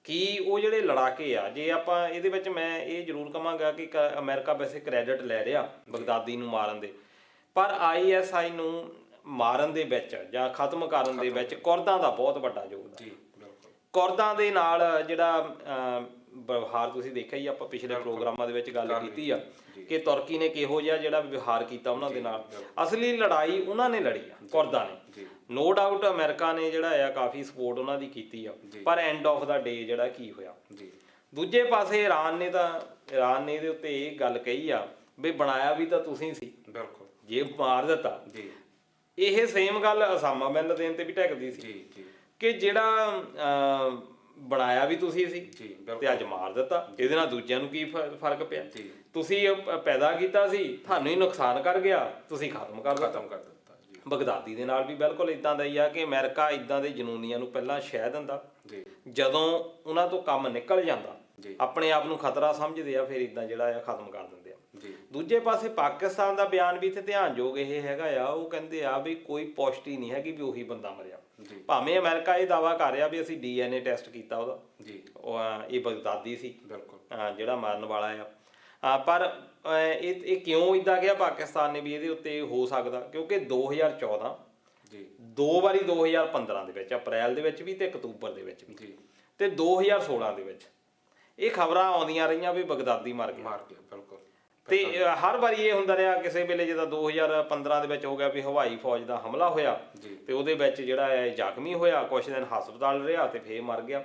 ਕਿ ਉਹ ਜਿਹੜੇ ਲੜਾਕੇ ਆ। ਜੇ ਆਪਾਂ ਇਹਦੇ ਵਿੱਚ ਮੈਂ ਇਹ ਜ਼ਰੂਰ ਕਹਾਂਗਾ ਕਿ ਅਮਰੀਕਾ ਵੈਸੇ ਕ੍ਰੈਡਿਟ ਲੈ ਰਿਹਾ ਬਗਦਾਦੀ ਨੂੰ ਮਾਰਨ ਦੇ, ਪਰ ISI ਨੂੰ ਮਾਰਨ ਦੇ ਵਿੱਚ ਜਾਂ ਖਤਮ ਕਰਨ ਦੇ ਵਿੱਚ ਕੁਰਦਾਂ ਦਾ ਬਹੁਤ ਵੱਡਾ ਯੋਗਦਾਨ। ਕੁਰਦਾਂ ਦੇ ਨਾਲ ਜਿਹੜਾ ਵਿਵਹਾਰ ਤੁਸੀਂ ਦੇਖਿਆ ਹੀ, ਆਪਾਂ ਪਿਛਲੇ ਪ੍ਰੋਗਰਾਮਾਂ ਦੇ ਵਿੱਚ ਗੱਲ ਕੀਤੀ ਆ ਕਿ ਤੁਰਕੀ ਨੇ ਕਿਹੋ ਜਿਹਾ ਜਿਹੜਾ ਵਿਵਹਾਰ ਕੀਤਾ ਉਹਨਾਂ ਦੇ ਨਾਲ। ਅਸਲੀ ਲੜਾਈ ਉਹਨਾਂ ਨੇ ਲੜੀ ਆ, ਕੁਰਦਾਂ ਨੇ। ਨੋ ਡਾਊਟ ਅਮਰੀਕਾ ਨੇ ਜਿਹੜਾ ਆ ਕਾਫੀ ਸਪੋਰਟ ਉਹਨਾਂ ਦੀ ਕੀਤੀ ਆ, ਪਰ ਐਂਡ ਆਫ ਦਾ ਡੇ ਜਿਹੜਾ ਕੀ ਹੋਇਆ। ਦੂਜੇ ਪਾਸੇ ਇਰਾਨ ਨੇ ਇਹਦੇ ਉੱਤੇ ਇਹ ਗੱਲ ਕਹੀ ਆ ਵੀ ਬਣਾਇਆ ਵੀ ਤਾਂ ਤੁਸੀਂ ਸੀ, ਜੇ ਮਾਰ ਦਿੱਤਾ। ਇਹ ਸੇਮ ਗੱਲ ਉਸਾਮਾ ਬਿਨ ਲਾਦਨ ਤੇ ਵੀ ਢੱਕਦੀ ਸੀ ਕਿ ਜਿਹੜਾ ਬਣਾਇਆ ਵੀ ਤੁਸੀਂ ਸੀ ਤੇ ਅੱਜ ਮਾਰ ਦਿੱਤਾ, ਇਹਦੇ ਨਾਲ ਦੂਜਿਆਂ ਨੂੰ ਕੀ ਫਰਕ ਪਿਆ? ਤੁਸੀਂ ਪੈਦਾ ਕੀਤਾ ਸੀ, ਤੁਹਾਨੂੰ ਹੀ ਨੁਕਸਾਨ ਕਰ ਗਿਆ, ਤੁਸੀਂ ਖਤਮ ਕਰ ਦਿੱਤਾ। ਬਗਦਾਦੀ ਦੇ ਨਾਲ ਵੀ ਬਿਲਕੁਲ ਇਦਾਂ ਦਾ ਹੀ ਆ ਕਿ ਅਮਰੀਕਾ ਇਦਾਂ ਦੇ ਜਨੂਨੀਆਂ ਨੂੰ ਪਹਿਲਾਂ ਸ਼ਹਿ ਦਿੰਦਾ, ਜਦੋਂ ਉਹਨਾਂ ਤੋਂ ਕੰਮ ਨਿਕਲ ਜਾਂਦਾ, ਆਪਣੇ ਆਪ ਨੂੰ ਖਤਰਾ ਸਮਝਦੇ ਆ, ਫਿਰ ਇਦਾਂ ਜਿਹੜਾ ਆ ਖਤਮ ਕਰ ਦਿੰਦੇ ਆ। ਦੂਜੇ ਪਾਸੇ ਪਾਕਿਸਤਾਨ ਦਾ ਬਿਆਨ ਵੀ ਇੱਥੇ ਧਿਆਨਯੋਗ ਇਹ ਹੈਗਾ ਆ, ਉਹ ਕਹਿੰਦੇ ਆ ਵੀ ਕੋਈ ਪੁਸ਼ਟੀ ਨਹੀਂ ਹੈਗੀ ਵੀ ਉਹੀ ਬੰਦਾ ਮਰਿਆ। ਭਾਵੇਂ ਅਮਰੀਕਾ ਇਹ ਦਾਅਵਾ ਕਰ ਰਿਹਾ ਵੀ ਅਸੀਂ DNA ਟੈਸਟ ਕੀਤਾ ਉਹਦਾ, ਇਹ ਬਗਦਾਦੀ ਸੀ ਜਿਹੜਾ ਮਰਨ ਵਾਲਾ ਆ। ਪਰ ਇਹ ਕਿਉਂ ਇਦਾਂ ਗਿਆ ਪਾਕਿਸਤਾਨ ਨੇ ਵੀ ਇਹਦੇ ਉੱਤੇ ਹੋ ਸਕਦਾ? ਕਿਉਂਕਿ 2014 ਦੋ ਵਾਰੀ 2015 ਦੇ ਵਿੱਚ, ਅਪ੍ਰੈਲ ਦੇ ਵਿੱਚ ਵੀ ਤੇ ਅਕਤੂਬਰ ਦੇ ਵਿੱਚ ਵੀ, ਤੇ 2016 ਦੇ ਵਿੱਚ ਇਹ ਖਬਰਾਂ ਆਉਂਦੀਆਂ ਰਹੀਆਂ ਵੀ ਬਗਦਾਦੀ ਮਰ ਗਿਆ। ਤੇ ਹਰ ਵਾਰੀ ਇਹ ਹੁੰਦਾ ਰਿਹਾ, ਕਿਸੇ ਵੇਲੇ ਜਿੱਦਾਂ 2015 ਦੇ ਵਿੱਚ ਹੋ ਗਿਆ ਵੀ ਹਵਾਈ ਫੌਜ ਦਾ ਹਮਲਾ ਹੋਇਆ ਤੇ ਉਹਦੇ ਵਿੱਚ ਜਿਹੜਾ ਹੈ ਜ਼ਖਮੀ ਹੋਇਆ, ਕੁਛ ਦਿਨ ਹਸਪਤਾਲ ਰਿਹਾ ਤੇ ਫੇਰ ਮਰ ਗਿਆ।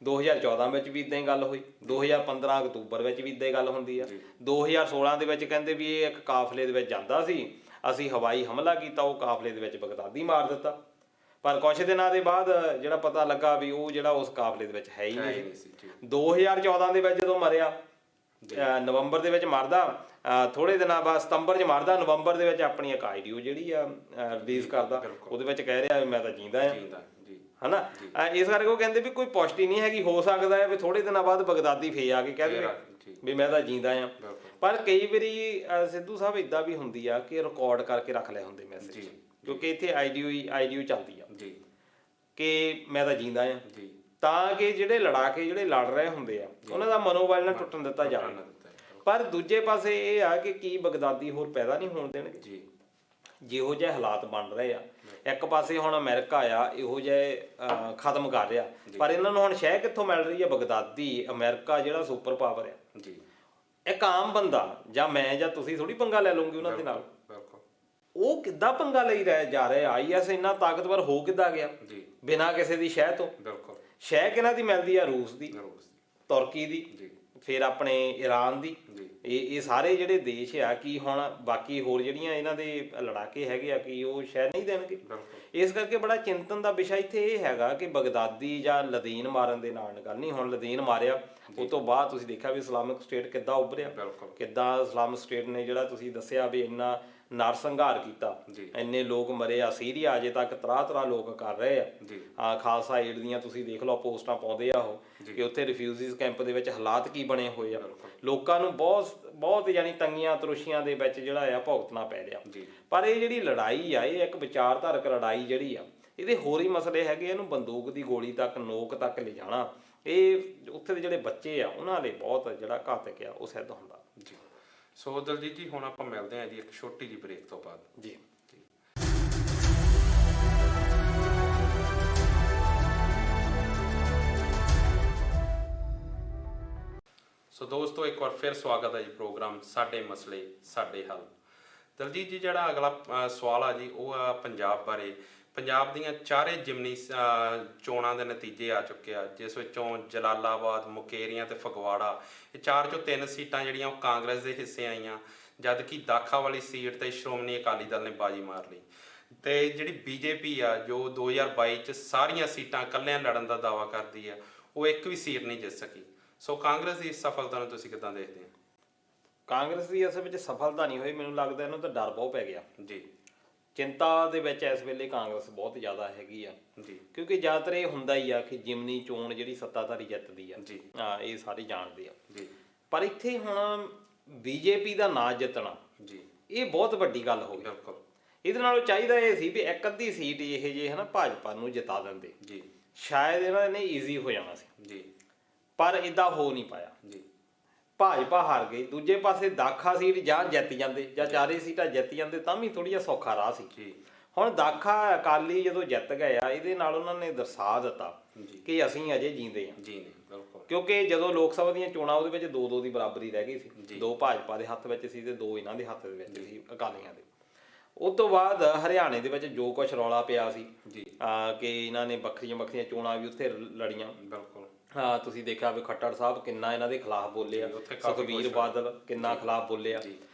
2014 ਵਿੱਚ ਵੀ ਇਦਾਂ ਹੀ ਗੱਲ ਹੋਈ, 2015 ਅਕਤੂਬਰ ਵਿੱਚ ਵੀ ਇਦਾਂ ਹੀ ਗੱਲ ਹੁੰਦੀ ਆ। 2016 ਦੇ ਵਿੱਚ ਕਹਿੰਦੇ ਵੀ ਇਹ ਇੱਕ ਕਾਫਲੇ ਦੇ ਵਿੱਚ ਜਾਂਦਾ ਸੀ, ਅਸੀਂ ਹਵਾਈ ਹਮਲਾ ਕੀਤਾ, ਉਹ ਕਾਫਲੇ ਦੇ ਵਿੱਚ ਬਗਦਾਦੀ ਮਾਰ ਦਿੱਤਾ। ਪਰ ਕੁਛ ਦਿਨਾਂ ਦੇ ਬਾਅਦ ਜਿਹੜਾ ਪਤਾ ਲੱਗਾ ਵੀ ਉਹ ਜਿਹੜਾ ਉਸ ਕਾਫਲੇ ਦੇ ਵਿੱਚ ਹੈ ਹੀ ਨਹੀਂ ਸੀ। 2014 ਦੇ ਵਿੱਚ ਜਦੋਂ ਮਰਿਆ ਨਵੰਬਰ ਦੇ ਵਿੱਚ ਮਰਦਾ, ਥੋੜੇ ਦਿਨਾਂ ਬਾਅਦ ਸਤੰਬਰ 'ਚ ਮਰਦਾ, ਨਵੰਬਰ ਦੇ ਵਿੱਚ ਆਪਣੀ ਇੱਕ ਆਈਡੀਓ ਜਿਹੜੀ ਆ ਰਿਲੀਜ਼ ਕਰਦਾ, ਉਹਦੇ ਵਿੱਚ ਕਹਿ ਰਿਹਾ ਵੀ ਮੈਂ ਤਾਂ ਜੀਂਦਾ ਆ, ਹਨਾ। ਇਸ ਕਰਕੇ ਉਹ ਕਹਿੰਦੇ ਵੀ ਕੋਈ ਪੁਸ਼ਟੀ ਨਹੀਂ ਹੈਗੀ, ਹੋ ਸਕਦਾ ਹੈ ਵੀ ਥੋੜੇ ਦਿਨਾਂ ਬਾਅਦ ਬਗਦਾਦੀ ਫੇਰ ਆ ਕੇ ਕਹਿ ਦੇਵੇ ਵੀ ਮੈਂ ਤਾਂ ਜੀਂਦਾ ਆ। ਪਰ ਕਈ ਵਾਰੀ ਸਿੱਧੂ ਸਾਹਿਬ ਇਦਾਂ ਵੀ ਹੁੰਦੀ ਆ ਕਿ ਰਿਕਾਰਡ ਕਰਕੇ ਰੱਖ ਲਏ ਹੁੰਦੇ ਮੈਸੇਜ, ਕਿਉਂਕਿ ਇੱਥੇ ਆਈਡੀਓ ਚੱਲਦੀ ਆ ਕਿ ਮੈਂ ਤਾਂ ਜੀਂਦਾ ਆ, ਤਾਂ ਕਿ ਜਿਹੜੇ ਲੜਾਕੇ ਜਿਹੜੇ ਲੜ ਰਹੇ ਹੁੰਦੇ ਆ ਉਹਨਾਂ ਦਾ ਮਨੋਬਲ ਨਾ ਟੁੱਟਣ ਦਿੱਤਾ ਜਾਵੇ। ਪਰ ਦੂਜੇ ਪਾਸੇ ਇਹ ਆ ਕਿ ਕੀ ਬਗਦਾਦੀ ਹੋਰ ਪੈਦਾ ਨਹੀਂ ਹੋਣ ਦੇਣਗੇ ਜਿਹੋ ਜਿਹੇ ਹਾਲਾਤ ਬਣ ਰਹੇ ਆ। ਇੱਕ ਪਾਸੇ ਹੁਣ ਅਮਰੀਕਾ ਆ ਇਹੋ ਜਿਹੇ ਖਤਮ ਕਰ ਰਿਹਾ, ਪਰ ਇਹਨਾਂ ਨੂੰ ਹੁਣ ਸ਼ਹਿ ਕਿੱਥੋਂ ਮਿਲ ਰਹੀ ਆ? ਬਗਦਾਦੀ, ਅਮਰੀਕਾ ਜਿਹੜਾ ਸੁਪਰ ਪਾਵਰ ਆ। ਇੱਕ ਆਮ ਬੰਦਾ ਜਾਂ ਮੈਂ ਜਾਂ ਤੁਸੀਂ ਥੋੜੀ ਪੰਗਾ ਲੈ ਲਵਾਂਗੇ ਉਹਨਾਂ ਦੇ ਨਾਲ। ਉਹ ਕਿੱਦਾਂ ਪੰਗਾ ਲਈ ਜਾ ਰਹੇ? ਆਈਐਸ ਇੰਨਾ ਤਾਕਤਵਰ ਹੋ ਕਿੱਦਾਂ ਗਿਆ ਬਿਨਾਂ ਕਿਸੇ ਦੀ ਸ਼ਹਿ ਤੋਂ? ਸ਼ਹਿ ਕਿਹਨਾਂ ਦੀ ਮਿਲਦੀ ਆ? ਰੂਸ ਦੀ, ਤੁਰਕੀ ਦੀ, ਫਿਰ ਆਪਣੇ ਈਰਾਨ ਦੀ। ਇਹ ਸਾਰੇ ਜਿਹੜੇ ਦੇਸ਼ ਆ ਕੀ ਹੁਣ ਬਾਕੀ ਹੋਰ ਜਿਹੜੀਆਂ ਇਹਨਾਂ ਦੇ ਲੜਾਕੇ ਹੈਗੇ ਆ ਕੀ ਉਹ ਸ਼ਹਿ ਨਹੀਂ ਦੇਣਗੇ? ਇਸ ਕਰਕੇ ਬੜਾ ਚਿੰਤਨ ਦਾ ਵਿਸ਼ਾ ਇੱਥੇ ਇਹ ਹੈਗਾ ਕਿ ਬਗਦਾਦੀ ਜਾਂ ਲਦੀਨ ਮਾਰਨ ਦੇ ਨਾਲ ਗੱਲ ਨਹੀਂ। ਹੁਣ ਲਦੀਨ ਮਾਰਿਆ, ਉਸ ਤੋਂ ਬਾਅਦ ਤੁਸੀਂ ਦੇਖਿਆ ਵੀ ਇਸਲਾਮਿਕ ਸਟੇਟ ਕਿੱਦਾਂ ਉੱਭਰਿਆ, ਕਿੱਦਾਂ ਇਸਲਾਮਿਕ ਸਟੇਟ ਨੇ ਜਿਹੜਾ ਤੁਸੀਂ ਦੱਸਿਆ ਵੀ ਇੰਨਾ ਨਰਸੰਹਾਰ ਕੀਤਾ, ਇੰਨੇ ਲੋਕ ਮਰੇ ਆ। ਸੀਰੀਆ ਅਜੇ ਤੱਕ ਤਰ੍ਹਾਂ ਲੋਕ ਕਰ ਰਹੇ ਆ। ਖਾਲਸਾ ਏਡ ਦੀਆਂ ਤੁਸੀਂ ਦੇਖ ਲਓ ਪੋਸਟਾਂ ਪਾਉਂਦੇ ਆ ਉਹ ਕਿ ਉੱਥੇ ਰਿਫਿਊਜੀਜ਼ ਕੈਂਪ ਦੇ ਵਿੱਚ ਹਾਲਾਤ ਕੀ ਬਣੇ ਹੋਏ ਆ। ਲੋਕਾਂ ਨੂੰ ਬਹੁਤ ਯਾਨੀ ਤੰਗੀਆਂ ਤਰੁਸ਼ੀਆਂ ਦੇ ਵਿੱਚ ਜਿਹੜਾ ਆ ਭੁਗਤਣਾ ਪੈ ਰਿਹਾ। ਪਰ ਇਹ ਜਿਹੜੀ ਲੜਾਈ ਆ ਇਹ ਇੱਕ ਵਿਚਾਰਧਾਰਕ ਲੜਾਈ ਜਿਹੜੀ ਆ, ਇਹਦੇ ਹੋਰ ਹੀ ਮਸਲੇ ਹੈਗੇ। ਇਹਨੂੰ ਬੰਦੂਕ ਦੀ ਗੋਲੀ ਤੱਕ, ਨੋਕ ਤੱਕ ਲਿਜਾਣਾ, ਇਹ ਉੱਥੇ ਦੇ ਜਿਹੜੇ ਬੱਚੇ ਆ ਉਹਨਾਂ ਲਈ ਬਹੁਤ ਜਿਹੜਾ ਘਾਤਕ ਆ ਉਹ ਸਿੱਧ ਹੁੰਦਾ। ਸੋ ਦਲਜੀਤ ਜੀ ਹੁਣ ਆਪਾਂ ਮਿਲਦੇ ਹਾਂ ਜੀ ਇੱਕ ਛੋਟੀ ਜਿਹੀ ਬ੍ਰੇਕ ਤੋਂ ਬਾਅਦ ਜੀ। ਸੋ ਦੋਸਤੋ ਇੱਕ ਵਾਰ ਫਿਰ ਸਵਾਗਤ ਹੈ ਜੀ ਪ੍ਰੋਗਰਾਮ ਸਾਡੇ ਮਸਲੇ ਸਾਡੇ ਹੱਲ। ਦਲਜੀਤ ਜੀ ਜਿਹੜਾ ਅਗਲਾ ਸਵਾਲ ਆ ਜੀ ਉਹ ਆ ਪੰਜਾਬ ਬਾਰੇ। ਪੰਜਾਬ ਦੀਆਂ ਚਾਰੇ ਜਿਮਨੀ ਚੋਣਾਂ ਦੇ ਨਤੀਜੇ ਆ ਚੁੱਕੇ ਆ, ਜਿਸ ਵਿੱਚੋਂ ਜਲਾਲਾਬਾਦ, ਮੁਕੇਰੀਆਂ ਤੇ ਫਗਵਾੜਾ, ਇਹ 4 ਚੋਂ 3 ਸੀਟਾਂ ਜਿਹੜੀਆਂ ਉਹ ਕਾਂਗਰਸ ਦੇ ਹਿੱਸੇ ਆਈਆਂ, ਜਦ ਕਿ ਦਾਖਾ ਵਾਲੀ ਸੀਟ ਤੇ ਸ਼੍ਰੋਮਣੀ ਅਕਾਲੀ ਦਲ ਨੇ ਬਾਜੀ ਮਾਰ ਲਈ। ਤੇ ਜਿਹੜੀ ਬੀਜੇਪੀ ਆ ਜੋ 2022 ਚ ਸਾਰੀਆਂ ਸੀਟਾਂ ਇਕੱਲਿਆਂ ਲੜਨ ਦਾ ਦਾਅਵਾ ਕਰਦੀ ਆ, ਉਹ ਇੱਕ ਵੀ ਸੀਟ ਨਹੀਂ ਜਿੱਤ ਸਕੀ। ਸੋ ਕਾਂਗਰਸ ਦੀ ਇਸ ਸਫਲਤਾ ਨੂੰ ਤੁਸੀਂ ਕਿੱਦਾਂ ਦੇਖਦੇ ਹੋ? ਕਾਂਗਰਸ ਦੀ ਅਸਲ ਵਿੱਚ ਸਫਲਤਾ ਨਹੀਂ ਹੋਈ, ਮੈਨੂੰ ਲੱਗਦਾ ਇਹਨੂੰ ਤਾਂ ਡਰ ਬਹੁਤ ਪੈ ਗਿਆ ਜੀ। ਚਿੰਤਾ ਦੇ ਵਿੱਚ ਇਸ ਵੇਲੇ ਕਾਂਗਰਸ ਬਹੁਤ ਜ਼ਿਆਦਾ ਹੈਗੀ ਆ ਜੀ, ਕਿਉਂਕਿ ਜ਼ਿਆਦਾਤਰ ਇਹ ਹੁੰਦਾ ਹੀ ਆ ਕਿ ਜਿਮਨੀ ਚੋਣ ਜਿਹੜੀ ਸੱਤਾਧਾਰੀ ਜਿੱਤਦੀ ਆ ਜੀ, ਇਹ ਸਾਰੇ ਜਾਣਦੇ ਆ ਜੀ। ਪਰ ਇੱਥੇ ਹੁਣ ਬੀਜੇਪੀ ਦਾ ਨਾ ਜਿੱਤਣਾ ਜੀ ਇਹ ਬਹੁਤ ਵੱਡੀ ਗੱਲ ਹੋ ਗਈ। ਇਹਦੇ ਨਾਲੋਂ ਚਾਹੀਦਾ ਇਹ ਸੀ ਵੀ ਇੱਕ ਅੱਧੀ ਸੀਟ ਇਹ ਜੇ ਹਨਾ ਭਾਜਪਾ ਨੂੰ ਜਿਤਾ ਦਿੰਦੇ ਜੀ, ਸ਼ਾਇਦ ਇਹਨਾਂ ਨੇ ਈਜ਼ੀ ਹੋ ਜਾਣਾ ਸੀ ਜੀ। ਪਰ ਇਦਾਂ ਹੋ ਨਹੀਂ ਪਾਇਆ ਜੀ, ਭਾਜਪਾ ਹਾਰ ਗਈ। ਦੂਜੇ ਪਾਸੇ ਦਾਖਾ ਸੀਟ ਜਾਂ ਜਿੱਤ ਜਾਂਦੇ ਜਾਂ 4 ਸੀਟਾਂ ਜਿੱਤ ਜਾਂਦੇ ਤਾਂ ਵੀ ਥੋੜੀ ਜਿਹਾ ਸੌਖਾ ਰਾਹ ਸੀ। ਹੁਣ ਦਾਖਾ ਅਕਾਲੀ ਜਦੋਂ ਜਿੱਤ ਗਏ ਆ, ਇਹਦੇ ਨਾਲ ਉਹਨਾਂ ਨੇ ਦਰਸਾ ਦਿੱਤਾ ਕਿ ਅਸੀਂ ਅਜੇ ਜੀਂਦੇ ਹਾਂ। ਕਿਉਂਕਿ ਜਦੋਂ ਲੋਕ ਸਭਾ ਦੀਆਂ ਚੋਣਾਂ ਉਹਦੇ ਵਿੱਚ 2-2 ਦੀ ਬਰਾਬਰੀ ਰਹਿ ਗਈ ਸੀ, 2 ਭਾਜਪਾ ਦੇ ਹੱਥ ਵਿੱਚ ਸੀ ਤੇ 2 ਇਹਨਾਂ ਦੇ ਹੱਥ ਦੇ ਵਿੱਚ ਸੀ ਅਕਾਲੀਆਂ ਦੇ। ਉਸ ਤੋਂ ਬਾਅਦ ਹਰਿਆਣੇ ਦੇ ਵਿੱਚ ਜੋ ਕੁਛ ਰੌਲਾ ਪਿਆ ਸੀ ਕਿ ਇਹਨਾਂ ਨੇ ਵੱਖਰੀਆਂ ਚੋਣਾਂ ਵੀ ਉੱਥੇ ਲੜੀਆਂ। ਤੁਸੀਂ ਦੇਖਿਆ ਵੀ ਖੱਟੜ ਸਾਹਿਬ ਕਿੰਨਾ ਇਹਨਾਂ ਦੇ ਖਿਲਾਫ ਬੋਲੇ ਆ, ਸੁਖਬੀਰ ਬਾਦਲ ਕਿੰਨਾ ਖਿਲਾਫ ਬੋਲੇ ਆ।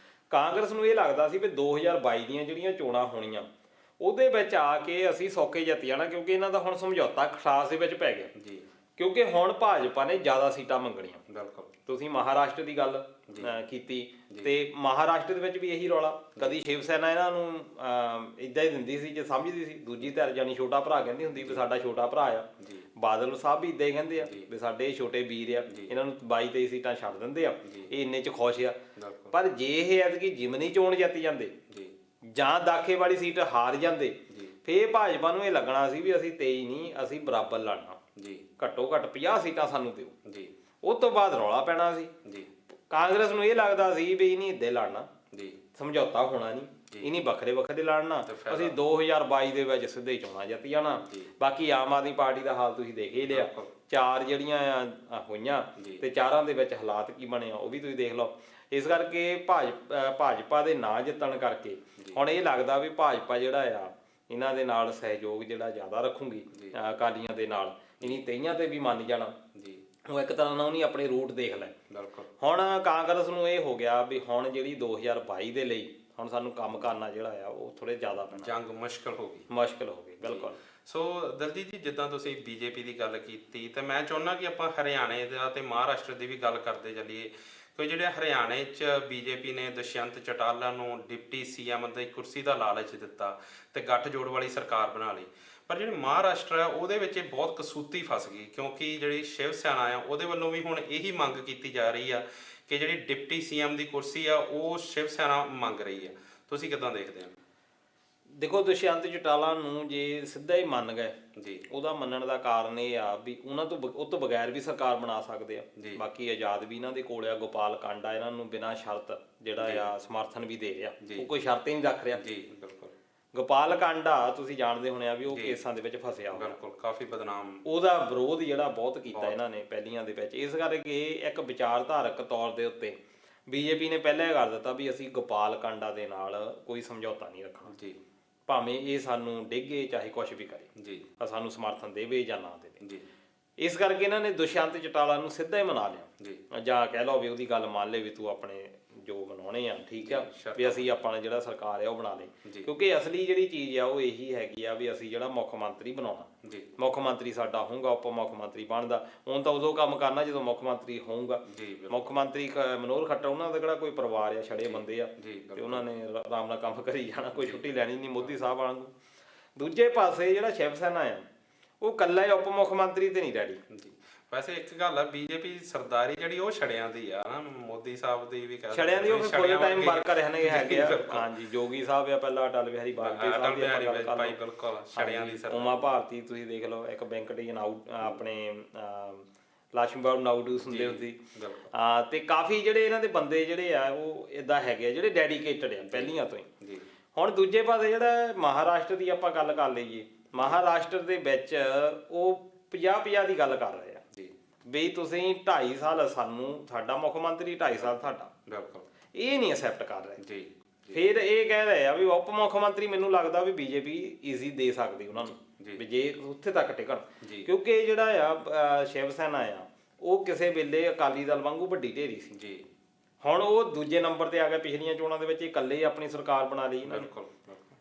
ਕਾਂਗਰਸ ਨੂੰ ਇਹ ਲੱਗਦਾ ਸੀ ਵੀ 2022 ਦੀਆਂ ਜਿਹੜੀਆਂ ਚੋਣਾਂ ਹੋਣੀਆਂ ਉਹਦੇ ਵਿੱਚ ਆ ਕੇ ਅਸੀਂ ਸੌਕੇ ਜਿੱਤ ਜਾਣਾ, ਕਿਉਂਕਿ ਇਹਨਾਂ ਦਾ ਹੁਣ ਸਮਝੌਤਾ ਖਾਸ ਦੇ ਵਿੱਚ ਪੈ ਗਿਆ ਜੀ। ਕਿਉਂਕਿ ਹੁਣ ਭਾਜਪਾ ਨੇ ਜ਼ਿਆਦਾ ਸੀਟਾਂ ਮੰਗਣੀਆਂ। ਤੁਸੀਂ ਮਹਾਰਾਸ਼ਟਰ ਦੀ ਗੱਲ ਕੀਤੀ ਤੇ ਮਹਾਰਾਸ਼ਟਰ ਦੇ ਵਿੱਚ ਵੀ ਇਹੀ ਰੌਲਾ, ਕਦੀ ਸ਼ਿਵ ਸੈਨਾ ਇਹਨਾਂ ਨੂੰ ਇੱਦਾਂ ਹੀ ਦਿੰਦੀ ਸੀ ਜੇ ਸਮਝਦੀ ਸੀ, ਦੂਜੀ ਧਿਰ ਜਾਨੀ ਛੋਟਾ ਭਰਾ ਕਹਿੰਦੀ ਹੁੰਦੀ ਵੀ ਸਾਡਾ ਛੋਟਾ ਭਰਾ ਆ। ਬਾਦਲ ਸਾਹਿਬ ਵੀ ਇੱਦਾਂ ਹੀ ਕਹਿੰਦੇ ਆ ਵੀ ਸਾਡੇ ਛੋਟੇ ਵੀਰ ਆ, ਇਹਨਾਂ ਨੂੰ 22-23 ਸੀਟਾਂ ਛੱਡ ਦਿੰਦੇ ਆ, ਇਹ ਇੰਨੇ 'ਚ ਖੁਸ਼ ਆ। ਪਰ ਜੇ ਇਹ ਐਤਕੀ ਜਿਮਨੀ ਚੋਣ ਜਿੱਤ ਜਾਂਦੇ ਜਾਂ ਦਾਖੇ ਵਾਲੀ ਸੀਟ ਹਾਰ ਜਾਂਦੇ, ਫੇਰ ਭਾਜਪਾ ਨੂੰ ਇਹ ਲੱਗਣਾ ਸੀ ਵੀ ਅਸੀਂ 23 ਨਹੀਂ, ਅਸੀਂ ਬਰਾਬਰ ਲੜਨਾ, ਘੱਟੋ ਘੱਟ 50 ਸੀਟਾਂ ਸਾਨੂੰ ਦਿਓ। ਉਸ ਤੋਂ ਬਾਅਦ ਰੌਲਾ ਪੈਣਾ ਸੀ। ਕਾਂਗਰਸ ਨੂੰ ਇਹ ਲੱਗਦਾ ਸੀ ਵੀ ਨਹੀਂ ਇੱਦਾਂ ਲੜਨਾ, ਸਮਝੌਤਾ ਹੋਣਾ ਨਹੀਂ, ਇਹ ਨਹੀਂ ਵੱਖਰੇ ਲੜਨਾ, ਅਸੀਂ 2022 ਦੇ ਵਿੱਚ ਸਿੱਧੇ ਚੋਣਾਂ ਜਿੱਤ ਜਾਣਾ। ਬਾਕੀ ਆਮ ਆਦਮੀ ਪਾਰਟੀ ਦਾ ਹਾਲ ਤੁਸੀਂ ਦੇਖ ਹੀ ਲਿਆ, 4 ਜਿਹੜੀਆਂ ਹੋਈਆਂ ਤੇ 4ਾਂ ਦੇ ਵਿੱਚ ਹਾਲਾਤ ਕੀ ਬਣੇ ਆ ਉਹ ਵੀ ਤੁਸੀਂ ਦੇਖ ਲਓ। ਇਸ ਕਰਕੇ ਭਾਜਪਾ ਦੇ ਨਾ ਜਿੱਤਣ ਕਰਕੇ ਹੁਣ ਇਹ ਲੱਗਦਾ ਵੀ ਭਾਜਪਾ ਜਿਹੜਾ ਆ ਇਹਨਾਂ ਦੇ ਨਾਲ ਸਹਿਯੋਗ ਜਿਹੜਾ ਜ਼ਿਆਦਾ ਰੱਖੂਗੀ ਅਕਾਲੀਆਂ ਦੇ ਨਾਲ, ਇਨੀ 23 ਤੇ ਵੀ ਮੰਨ ਜਾਣਾ। ਉਹ ਇੱਕ ਤਰ੍ਹਾਂ ਨਾਲ ਉਹਨੇ ਆਪਣੇ ਰੂਟ ਦੇਖ ਲੈ। ਹੁਣ ਕਾਂਗਰਸ ਨੂੰ ਇਹ ਹੋ ਗਿਆ ਵੀ ਹੁਣ ਜਿਹੜੀ 2022 ਦੇ ਲਈ ਹੁਣ ਸਾਨੂੰ ਕੰਮ ਕਰਨਾ ਜਿਹੜਾ ਆ ਉਹ ਥੋੜੇ ਜ਼ਿਆਦਾ ਪੈਣਾ, ਜੰਗ ਮੁਸ਼ਕਲ ਹੋ ਗਈ। ਬਿਲਕੁਲ। ਸੋ ਦਲਜੀਤ ਜੀ ਜਿੱਦਾਂ ਤੁਸੀਂ ਬੀਜੇਪੀ ਦੀ ਗੱਲ ਕੀਤੀ ਤੇ ਮੈਂ ਚਾਹੁੰਦਾ ਕਿ ਆਪਾਂ ਹਰਿਆਣੇ ਦਾ ਤੇ ਮਹਾਰਾਸ਼ਟਰ ਦੀ ਵੀ ਗੱਲ ਕਰਦੇ ਚੱਲੀਏ, ਕਿ ਜਿਹੜੇ ਹਰਿਆਣੇ 'ਚ ਬੀਜੇਪੀ ਨੇ ਦੁਸ਼ਯੰਤ ਚੌਟਾਲਾ ਨੂੰ ਡਿਪਟੀ ਸੀਐਮ ਦੀ ਕੁਰਸੀ ਦਾ ਲਾਲਚ ਦਿੱਤਾ ਤੇ ਗੱਠਜੋੜ ਵਾਲੀ ਸਰਕਾਰ ਬਣਾ ਲਈ। ਪਰ ਜਿਹੜੀ ਮਹਾਰਾਸ਼ਟਰ ਹੈ ਉਹਦੇ ਵਿੱਚ ਇਹ ਬਹੁਤ ਕਸੂਤੀ ਫਸ ਗਈ, ਕਿਉਂਕਿ ਜਿਹੜੀ ਸ਼ਿਵ ਸੈਨਾ ਆ ਉਹਦੇ ਵੱਲੋਂ ਵੀ ਹੁਣ ਇਹੀ ਮੰਗ ਕੀਤੀ ਜਾ ਰਹੀ ਆ ਕਿ ਜਿਹੜੀ ਡਿਪਟੀ ਸੀਐਮ ਦੀ ਕੁਰਸੀ ਆ ਉਹ ਸ਼ਿਵ ਸੈਨਾ ਮੰਗ ਰਹੀ ਆ। ਤੁਸੀਂ ਕਿੱਦਾਂ ਦੇਖਦੇ ਹੋ? ਦੇਖੋ, ਦੁਸ਼ਯੰਤ ਚੌਟਾਲਾ ਨੂੰ ਜੇ ਸਿੱਧਾ ਹੀ ਮੰਨ ਗਏ ਜੀ, ਉਹਦਾ ਮੰਨਣ ਦਾ ਕਾਰਨ ਇਹ ਆ ਵੀ ਉਹਨਾਂ ਤੋਂ ਉਹ ਤੋਂ ਬਗੈਰ ਵੀ ਸਰਕਾਰ ਬਣਾ ਸਕਦੇ ਆ। ਬਾਕੀ ਆਜ਼ਾਦ ਵੀ ਇਹਨਾਂ ਦੇ ਕੋਲ ਆ, ਗੋਪਾਲ ਕਾਂਡਾ ਇਹਨਾਂ ਨੂੰ ਬਿਨਾਂ ਸ਼ਰਤ ਜਿਹੜਾ ਆ ਸਮਰਥਨ ਵੀ ਦੇ ਰਿਹਾ, ਉਹ ਕੋਈ ਸ਼ਰਤ ਹੀ ਨਹੀਂ ਰੱਖ ਰਿਹਾ। ਜੀ ਬਿਲਕੁਲ। ਗੋਪਾਲ ਕਾਂਡਾ ਤੁਸੀਂ ਜਾਣਦੇ ਹੋਣੇ ਆ ਵੀ ਉਹ ਕੇਸਾਂ ਦੇ ਵਿੱਚ ਫਸਿਆ ਹੋਇਆ, ਬਿਲਕੁਲ ਕਾਫੀ ਬਦਨਾਮ, ਉਹਦਾ ਵਿਰੋਧ ਜਿਹੜਾ ਬਹੁਤ ਕੀਤਾ ਇਹਨਾਂ ਨੇ ਪਹਿਲੀਆਂ ਦੇ ਵਿੱਚ। ਇਸ ਕਰਕੇ ਇੱਕ ਵਿਚਾਰਧਾਰਕ ਤੌਰ ਦੇ ਉੱਤੇ ਬੀਜੇਪੀ ਨੇ ਪਹਿਲਾਂ ਇਹ ਕਰ ਦਿੱਤਾ ਵੀ ਅਸੀਂ ਗੋਪਾਲ ਕਾਂਡਾ ਦੇ ਨਾਲ ਕੋਈ ਸਮਝੌਤਾ ਨਹੀਂ ਰੱਖਣਾ ਜੀ, ਭਾਵੇਂ ਇਹ ਸਾਨੂੰ ਡਿੱਗੇ ਚਾਹੇ ਕੁਛ ਵੀ ਕਰੇ ਜੀ, ਸਾਨੂੰ ਸਮਰਥਨ ਦੇਵੇ ਜਾਂ ਨਾ ਦੇਵੇ ਜੀ। ਇਸ ਕਰਕੇ ਇਹਨਾਂ ਨੇ ਦੁਸ਼ਯੰਤ ਚੌਟਾਲਾ ਨੂੰ ਸਿੱਧਾ ਹੀ ਮਨਾ ਲਿਆ ਜੀ, ਜਾਂ ਕਹਿ ਲਓ ਵੀ ਉਹਦੀ ਗੱਲ ਮੰਨ ਲੈ ਵੀ ਤੂੰ ਆਪਣੇ ਜੋ ਬਣਾਉਣੇ ਆ ਠੀਕ ਆ, ਵੀ ਅਸੀਂ ਆਪਣਾ ਜਿਹੜਾ ਸਰਕਾਰ ਆ ਉਹ ਬਣਾ ਲਈ। ਕਿਉਂਕਿ ਅਸਲੀ ਜਿਹੜੀ ਚੀਜ਼ ਆ ਉਹ ਇਹੀ ਹੈਗੀ ਆ ਵੀ ਅਸੀਂ ਜਿਹੜਾ ਮੁੱਖ ਮੰਤਰੀ ਬਣਾਉਣਾ, ਮੁੱਖ ਮੰਤਰੀ ਸਾਡਾ ਹੋਊਗਾ, ਉਪ ਮੁੱਖ ਮੰਤਰੀ ਬਣਦਾ। ਹੁਣ ਤਾਂ ਉਦੋਂ ਕੰਮ ਕਰਨਾ ਜਦੋਂ ਮੁੱਖ ਮੰਤਰੀ ਹੋਊਗਾ। ਮੁੱਖ ਮੰਤਰੀ ਮਨੋਹਰ ਖੱਟਰ ਉਹਨਾਂ ਦਾ ਕਿਹੜਾ ਕੋਈ ਪਰਿਵਾਰ ਆ, ਛੜੇ ਬੰਦੇ ਆ ਤੇ ਉਹਨਾਂ ਨੇ ਆਰਾਮ ਨਾਲ ਕੰਮ ਕਰੀ ਜਾਣਾ, ਕੋਈ ਛੁੱਟੀ ਲੈਣੀ ਨਹੀਂ ਮੋਦੀ ਸਾਹਿਬ ਵਾਂਗੂ। ਦੂਜੇ ਪਾਸੇ ਜਿਹੜਾ ਸ਼ਿਵ ਸੈਨਾ ਆ ਉਹ ਇਕੱਲਾ ਹੀ ਉਪ ਮੁੱਖ ਮੰਤਰੀ ਤੇ ਨਹੀਂ ਰੈਡੀ। ਵੈਸੇ ਇੱਕ ਗੱਲ ਆ, ਬੀਜੇਪੀ ਸਰਦਾਰੀ ਜਿਹੜੀ ਉਹ ਛੜਿਆਂ ਦੀ ਆ ਨਾ, ਮੋਦੀ ਸਾਹਿਬ ਦੀ ਵੀ ਕਹਿ ਛੜਿਆਂ ਦੀ, ਉਹ ਫਿਰ ਫੁੱਲ ਟਾਈਮ ਵਰਕਰ ਹੈਗੇ ਆ। ਹਾਂਜੀ, ਜੋਗੀ ਸਾਹਿਬ ਆ, ਪਹਿਲਾਂ ਅਟਲ ਬਿਹਾਰੀ ਵਾਜਪੇਈ ਸਾਹਿਬ ਦੀ ਭਾਈ, ਬਿਲਕੁਲ ਛੜਿਆਂ ਦੀ ਸਰਦਾਰੀ। ਉਮਾ ਭਾਰਤੀ ਤੁਸੀਂ ਦੇਖ ਲਓ, ਇੱਕ ਵੈਂਕਟੇਸ਼ ਆਪਣੇ ਲక్ష్ਮੀਬਾਬੂ ਨਾਇਡੂ ਹੁੰਦੇ ਹੁੰਦੀ, ਤੇ ਕਾਫੀ ਜਿਹੜੇ ਇਹਨਾਂ ਦੇ ਬੰਦੇ ਜਿਹੜੇ ਆ ਉਹ ਇਦਾਂ ਹੈਗੇ ਆ ਜਿਹੜੇ ਡੈਡੀਕੇਟਡ ਆ ਪਹਿਲੀਆਂ ਤੋਂ ਹੀ। ਹੁਣ ਦੂਜੇ ਪਾਸੇ ਜਿਹੜਾ ਮਹਾਰਾਸ਼ਟਰ ਦੀ ਆਪਾਂ ਗੱਲ ਕਰ ਲਈਏ, ਮਹਾਰਾਸ਼ਟਰ ਦੇ ਵਿੱਚ ਉਹ 50-50 ਦੀ ਗੱਲ ਕਰ ਰਹੇ ਆ ਵੀ ਤੁਸੀਂ 2.5 ਸਾਲ ਸਾਨੂੰ, ਸਾਡਾ ਮੁੱਖ ਮੰਤਰੀ 2.5 ਸਾਲ ਤੁਹਾਡਾ, ਬਿਲਕੁਲ ਇਹ ਨਹੀਂ ਐਕਸੈਪਟ ਕਰ ਰਹੇ ਜੀ। ਫਿਰ ਇਹ ਕਹਿ ਰਹੇ ਆ ਵੀ ਉਪ ਮੁੱਖ ਮੰਤਰੀ ਮੈਨੂੰ ਲੱਗਦਾ ਵੀ ਬੀਜੇਪੀ ਈਜ਼ੀ ਦੇ ਸਕਦੀ ਉਹਨਾਂ ਨੂੰ ਵੀ ਜੇ ਉੱਥੇ ਤੱਕ ਟਿਕਣ, ਕਿਉਂਕਿ ਜਿਹੜਾ ਆ ਸ਼ਿਵ ਸੈਨਾ ਆ ਉਹ ਕਿਸੇ ਵੇਲੇ ਅਕਾਲੀ ਦਲ ਵਾਂਗੂ ਵੱਡੀ ਢੇਰੀ ਸੀ ਜੀ, ਹੁਣ ਉਹ ਦੂਜੇ ਨੰਬਰ ਤੇ ਆ ਗਿਆ। ਪਿਛਲੀਆਂ ਚੋਣਾਂ ਦੇ ਵਿੱਚ ਇਕੱਲੇ ਆਪਣੀ ਸਰਕਾਰ ਬਣਾ ਲਈ ਇਹਨਾਂ ਨੇ।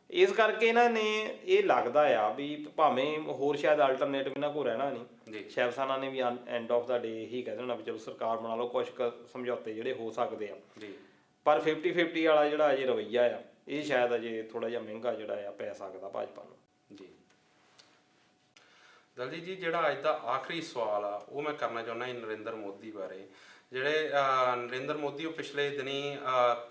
ਇਸ ਕਰਕੇ ਇਹਨਾਂ ਨੇ ਇਹ ਲੱਗਦਾ ਆ ਵੀ ਭਾਵੇਂ ਹੋਰ ਸ਼ਾਇਦ ਅਲਟਰਨੇਟਿਵ ਇਹਨਾਂ ਕੋਲ ਰਹਿਣਾ ਨਹੀਂ, ਸ਼ਿਵ ਸੈਨਾ ਨੇ ਵੀ ਐਂਡ ਆਫ ਦਾ ਡੇ ਇਹੀ ਕਹਿ ਦੇਣਾ ਵੀ ਚਲੋ ਸਰਕਾਰ ਬਣਾ ਲਓ, ਕੁਛ ਸਮਝੌਤੇ ਜਿਹੜੇ ਹੋ ਸਕਦੇ ਆ। ਪਰ 50-50 ਵਾਲਾ ਜਿਹੜਾ ਅਜੇ ਰਵੱਈਆ ਆ ਇਹ ਸ਼ਾਇਦ ਅਜੇ ਥੋੜਾ ਜਿਹਾ ਮਹਿੰਗਾ ਜਿਹੜਾ ਆ ਪੈ ਸਕਦਾ ਭਾਜਪਾ ਨੂੰ ਜੀ। ਦਲਜੀਤ ਜੀ, ਜਿਹੜਾ ਅੱਜ ਦਾ ਆਖਰੀ ਸਵਾਲ ਆ ਉਹ ਮੈਂ ਕਰਨਾ ਚਾਹੁੰਦਾ ਨਰਿੰਦਰ ਮੋਦੀ ਬਾਰੇ। ਜਿਹੜੇ ਨਰਿੰਦਰ ਮੋਦੀ ਉਹ ਪਿਛਲੇ ਦਿਨੀ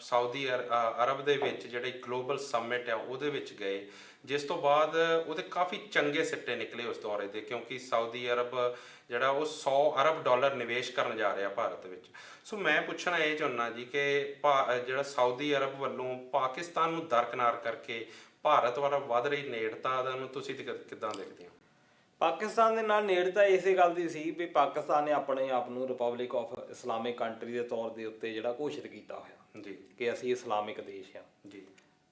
ਸਾਊਦੀ ਅਰਬ ਦੇ ਵਿੱਚ ਜਿਹੜੇ ਗਲੋਬਲ ਸਮਿਟ ਆ ਉਹਦੇ ਵਿੱਚ ਗਏ, ਜਿਸ ਤੋਂ ਬਾਅਦ ਉਹਦੇ ਕਾਫੀ ਚੰਗੇ ਸਿੱਟੇ ਨਿਕਲੇ ਉਸ ਦੌਰੇ ਦੇ, ਕਿਉਂਕਿ ਸਾਊਦੀ ਅਰਬ ਜਿਹੜਾ ਉਹ $100 ਅਰਬ ਨਿਵੇਸ਼ ਕਰਨ ਜਾ ਰਿਹਾ ਭਾਰਤ ਵਿੱਚ। ਸੋ ਮੈਂ ਪੁੱਛਣਾ ਇਹ ਚਾਹੁੰਦਾ ਜੀ ਕਿ ਜਿਹੜਾ ਸਾਊਦੀ ਅਰਬ ਵੱਲੋਂ ਪਾਕਿਸਤਾਨ ਨੂੰ ਦਰਕਿਨਾਰ ਕਰਕੇ ਭਾਰਤ ਵੱਲ ਵੱਧ ਰਹੀ ਨੇੜਤਾ ਨੂੰ ਤੁਸੀਂ ਕਿੱਦਾਂ ਦੇਖਦੇ ਹੋ? ਪਾਕਿਸਤਾਨ ਦੇ ਨਾਲ ਨੇੜਤਾ ਇਸੇ ਗੱਲ ਦੀ ਸੀ ਵੀ ਪਾਕਿਸਤਾਨ ਨੇ ਆਪਣੇ ਆਪ ਨੂੰ ਰਿਪਬਲਿਕ ਆਫ ਇਸਲਾਮਿਕ ਕੰਟਰੀ ਦੇ ਤੌਰ ਦੇ ਉੱਤੇ ਜਿਹੜਾ ਘੋਸ਼ਿਤ ਕੀਤਾ ਹੋਇਆ ਜੀ ਕਿ ਅਸੀਂ ਇਸਲਾਮਿਕ ਦੇਸ਼ ਆ ਜੀ।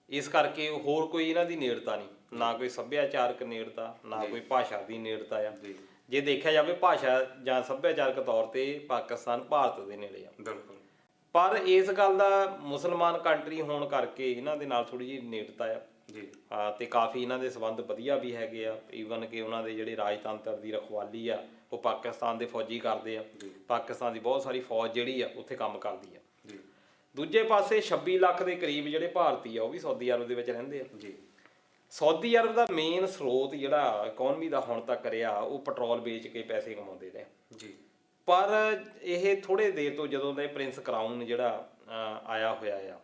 ਇਸ ਕਰਕੇ ਹੋਰ ਕੋਈ ਇਹਨਾਂ ਦੀ ਨੇੜਤਾ ਨਹੀਂ, ਨਾ ਕੋਈ ਸੱਭਿਆਚਾਰਕ ਨੇੜਤਾ, ਨਾ ਕੋਈ ਭਾਸ਼ਾ ਦੀ ਨੇੜਤਾ ਆ। ਜੇ ਦੇਖਿਆ ਜਾਵੇ ਭਾਸ਼ਾ ਜਾਂ ਸੱਭਿਆਚਾਰਕ ਤੌਰ ਤੇ ਪਾਕਿਸਤਾਨ ਭਾਰਤ ਦੇ ਨੇੜੇ ਆ ਬਿਲਕੁਲ, ਪਰ ਇਸ ਗੱਲ ਦਾ ਮੁਸਲਮਾਨ ਕੰਟਰੀ ਹੋਣ ਕਰਕੇ ਇਹਨਾਂ ਦੇ ਨਾਲ ਥੋੜੀ ਜਿਹੀ ਨੇੜਤਾ ਆ ਜੀ। ਤੇ ਕਾਫੀ ਇਹਨਾਂ ਦੇ ਸੰਬੰਧ ਵਧੀਆ ਵੀ ਹੈਗੇ ਆ, ਈਵਨ ਕਿ ਉਹਨਾਂ ਦੇ ਜਿਹੜੇ ਰਾਜਤੰਤਰ ਦੀ ਰਖਵਾਲੀ ਆ ਉਹ ਪਾਕਿਸਤਾਨ ਦੇ ਫੌਜੀ ਕਰਦੇ ਆ, ਪਾਕਿਸਤਾਨ ਦੀ ਬਹੁਤ ਸਾਰੀ ਫੌਜ ਜਿਹੜੀ ਆ ਉੱਥੇ ਕੰਮ ਕਰਦੀ ਆ ਜੀ। ਦੂਜੇ ਪਾਸੇ 26 ਲੱਖ ਦੇ ਕਰੀਬ ਜਿਹੜੇ ਭਾਰਤੀ ਆ ਉਹ ਵੀ ਸਾਊਦੀ ਅਰਬ ਦੇ ਵਿੱਚ ਰਹਿੰਦੇ ਆ ਜੀ। ਸਾਊਦੀ ਅਰਬ ਦਾ ਮੇਨ ਸਰੋਤ ਜਿਹੜਾ ਇਕਨੋਮੀ ਦਾ ਹੁਣ ਤੱਕ ਰਿਹਾ ਉਹ ਪੈਟਰੋਲ ਵੇਚ ਕੇ ਪੈਸੇ ਕਮਾਉਂਦੇ ਰਹੇ ਜੀ। ਪਰ ਇਹ ਥੋੜੇ ਦੇਰ ਤੋਂ ਜਦੋਂ ਦੇ ਪ੍ਰਿੰਸ ਕਰਾਊਨ ਜਿਹੜਾ ਆਇਆ ਹੋਇਆ ਆ